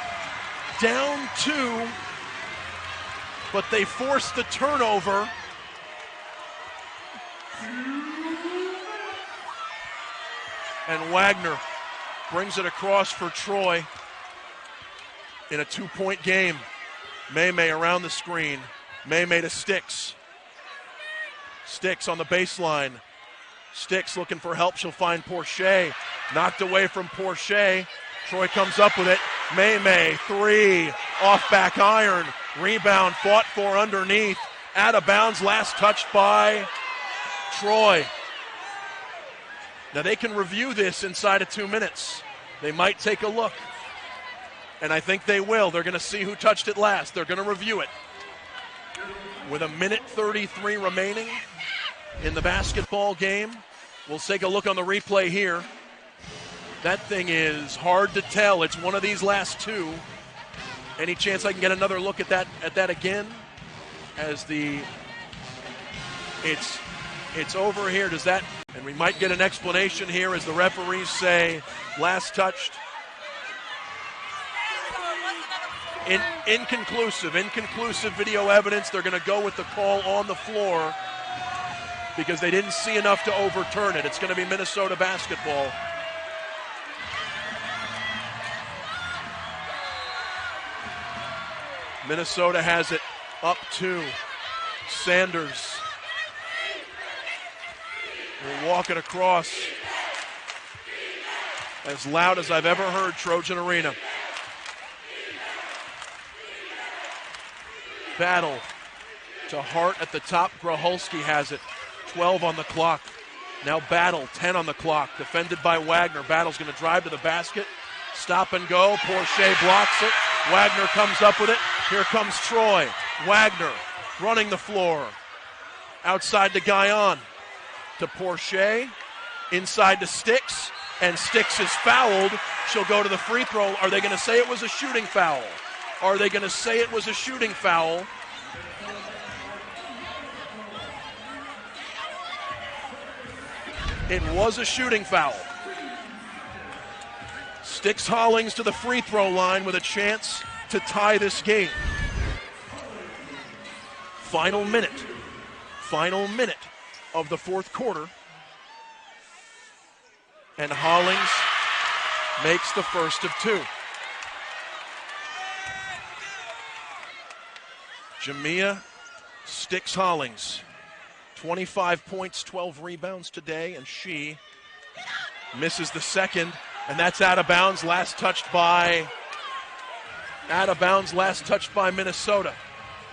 down 2, but they force the turnover. And Wagner brings it across for Troy in a 2-point game. Maymay around the screen. Maymay to Sticks. Sticks on the baseline. Sticks looking for help. She'll find Porchia. Knocked away from Porchia. Troy comes up with it. Maymay, 3. Off back iron. Rebound fought for underneath. Out of bounds. Last touched by Troy. Now they can review this inside of 2 minutes. They might take a look. And I think they will. They're going to see who touched it last. They're going to review it. With 1:33 remaining in the basketball game. We'll take a look on the replay here. That thing is hard to tell. It's one of these last 2. Any chance I can get another look at that again? As it's over here. Does that, And we might get an explanation here as the referees say last touched. Inconclusive video evidence. They're going to go with the call on the floor because they didn't see enough to overturn it. It's going to be Minnesota basketball. Minnesota has it up 2. Sanders will walk it across. As loud as I've ever heard Trojan Arena. Battle to Hart at the top. Gracholski has it. 12 on the clock. Now Battle, 10 on the clock. Defended by Wagner. Battle's going to drive to the basket. Stop and go. Porchia blocks it. Wagner comes up with it. Here comes Troy. Wagner running the floor. Outside to Guyon. To Porchia. Inside to Sticks. And Sticks is fouled. She'll go to the free throw. Are they going to say it was a shooting foul? Are they going to say it was a shooting foul? It was a shooting foul. Sticks Hollings to the free throw line with a chance to tie this game. Final minute of the fourth quarter. And Hollings makes the first of 2. Jamia Sticks Hollings, 25 points, 12 rebounds today, and she misses the second, and that's out of bounds. Last touched by Minnesota.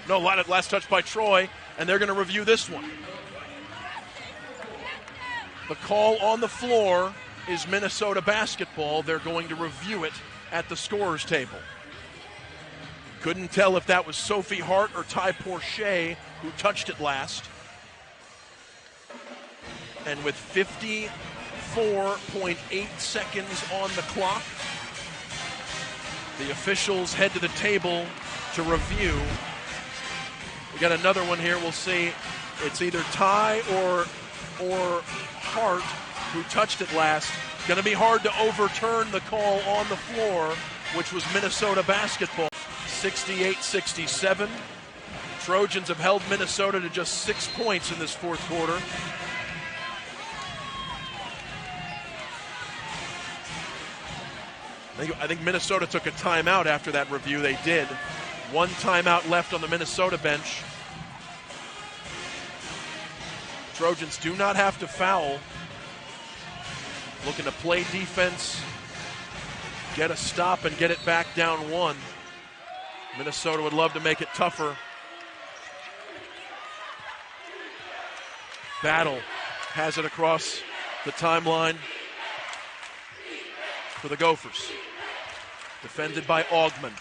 No, last touched by Troy, and they're going to review this one. The call on the floor is Minnesota basketball. They're going to review it at the scorer's table. Couldn't tell if that was Sophie Hart or Ty Porchia who touched it last. And with 54.8 seconds on the clock, the officials head to the table to review. We got another one here. We'll see. It's either Ty or Hart who touched it last. Going to be hard to overturn the call on the floor, which was Minnesota basketball. 68-67. Trojans have held Minnesota to just 6 points in this fourth quarter. I think Minnesota took a timeout after that review. They did. 1 timeout left on the Minnesota bench. Trojans do not have to foul. Looking to play defense, get a stop, and get it back down 1. Minnesota would love to make it tougher. Battle has it across the timeline for the Gophers. Defended by Augman.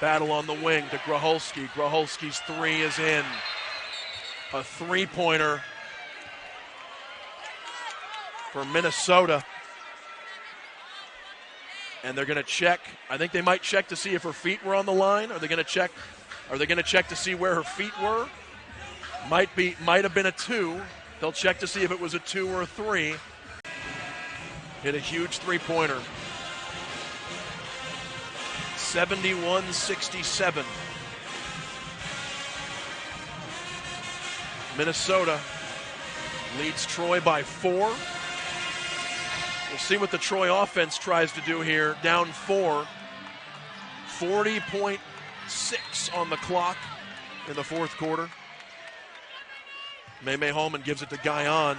Battle on the wing to Gracholski. Gracholski's 3 is in. A 3-pointer for Minnesota. And they're going to check. I think they might check to see if her feet were on the line. Are they going to check to see where her feet were? Might have been a 2. They'll check to see if it was a 2 or a 3. Hit a huge 3-pointer. 71-67. Minnesota leads Troy by 4. We'll see what the Troy offense tries to do here. Down 4. 40.6 on the clock in the fourth quarter. May Holman gives it to Guyon.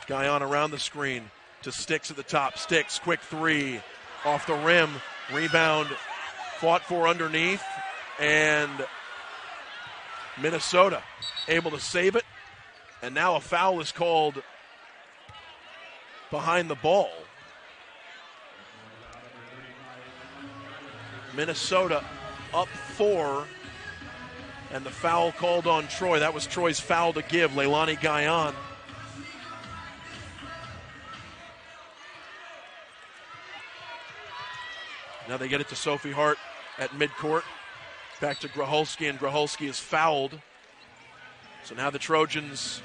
Guyon around the screen to Sticks at the top. Sticks, quick 3 off the rim. Rebound fought for underneath. And Minnesota able to save it. And now a foul is called behind the ball. Minnesota up 4, and the foul called on Troy. That was Troy's foul to give, Leilani Guyon. Now they get it to Sophie Hart at midcourt. Back to Gracholski, and Gracholski is fouled. So now the Trojans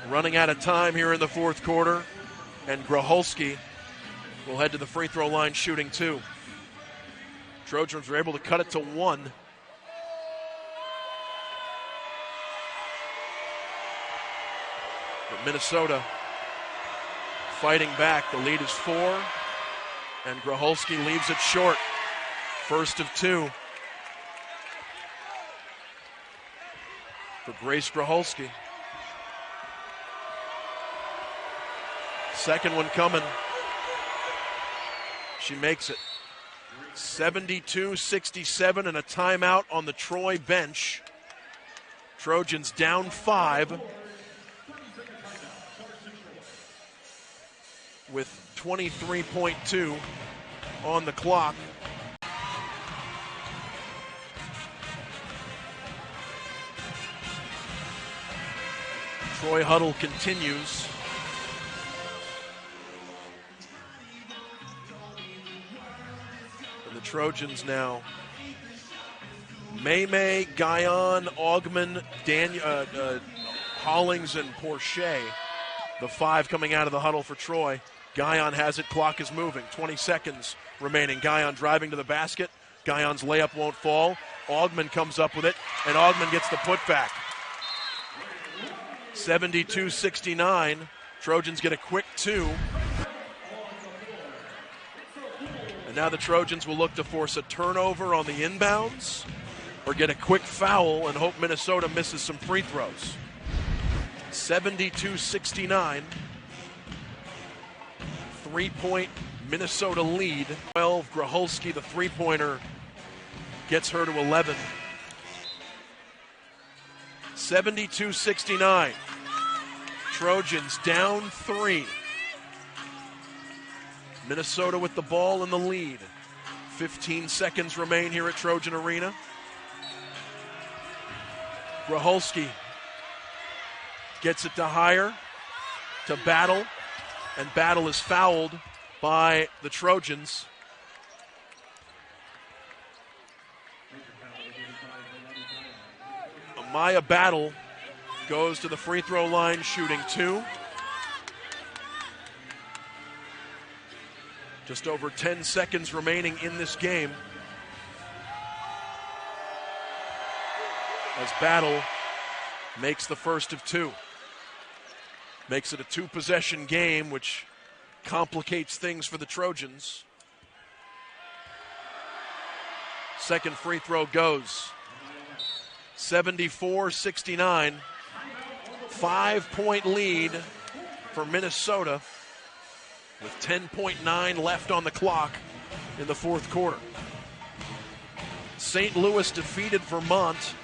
running out of time here in the fourth quarter, and Gracholski will head to the free throw line shooting 2. Trojans were able to cut it to 1. But Minnesota fighting back. The lead is 4, and Gracholski leaves it short. First of 2 for Grace Gracholski. Second one coming. She makes it. 72-67 and a timeout on the Troy bench. Trojans down 5 with 23.2 on the clock. Troy huddle continues. And the Trojans now, May, Guyon, Augman, Hollings, and Porchia, the 5 coming out of the huddle for Troy. Guyon has it, clock is moving, 20 seconds remaining. Guyon driving to the basket. Guyon's layup won't fall. Augman comes up with it, and Augman gets the putback. 72-69. Trojans get a quick 2. And now the Trojans will look to force a turnover on the inbounds or get a quick foul and hope Minnesota misses some free throws. 72-69. 3-point Minnesota lead. 12, Gracholski, the three-pointer, gets her to 11. 72-69. Trojans down 3. Minnesota with the ball in the lead. 15 seconds remain here at Trojan Arena. Gracholski gets it to Heyer, to Battle, and Battle is fouled by the Trojans. Amaya Battle goes to the free throw line shooting 2. Just over 10 seconds remaining in this game. As Battle makes the first of 2. Makes it a 2-possession game, which complicates things for the Trojans. Second free throw goes. 74-69. 5-point lead for Minnesota with 10.9 left on the clock in the fourth quarter. St. Louis defeated Vermont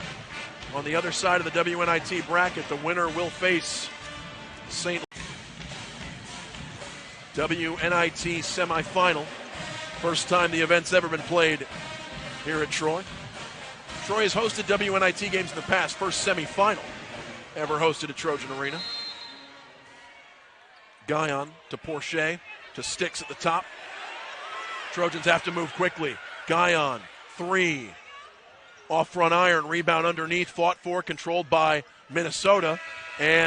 on the other side of the WNIT bracket. The winner will face St. WNIT semifinal. First time the event's ever been played here at Troy. Troy has hosted WNIT games in the past. First semifinal ever hosted at Trojan Arena. Guyon to Porchia, to Sticks at the top. Trojans have to move quickly. Guyon, 3. Off front iron, rebound underneath, fought for, controlled by Minnesota. And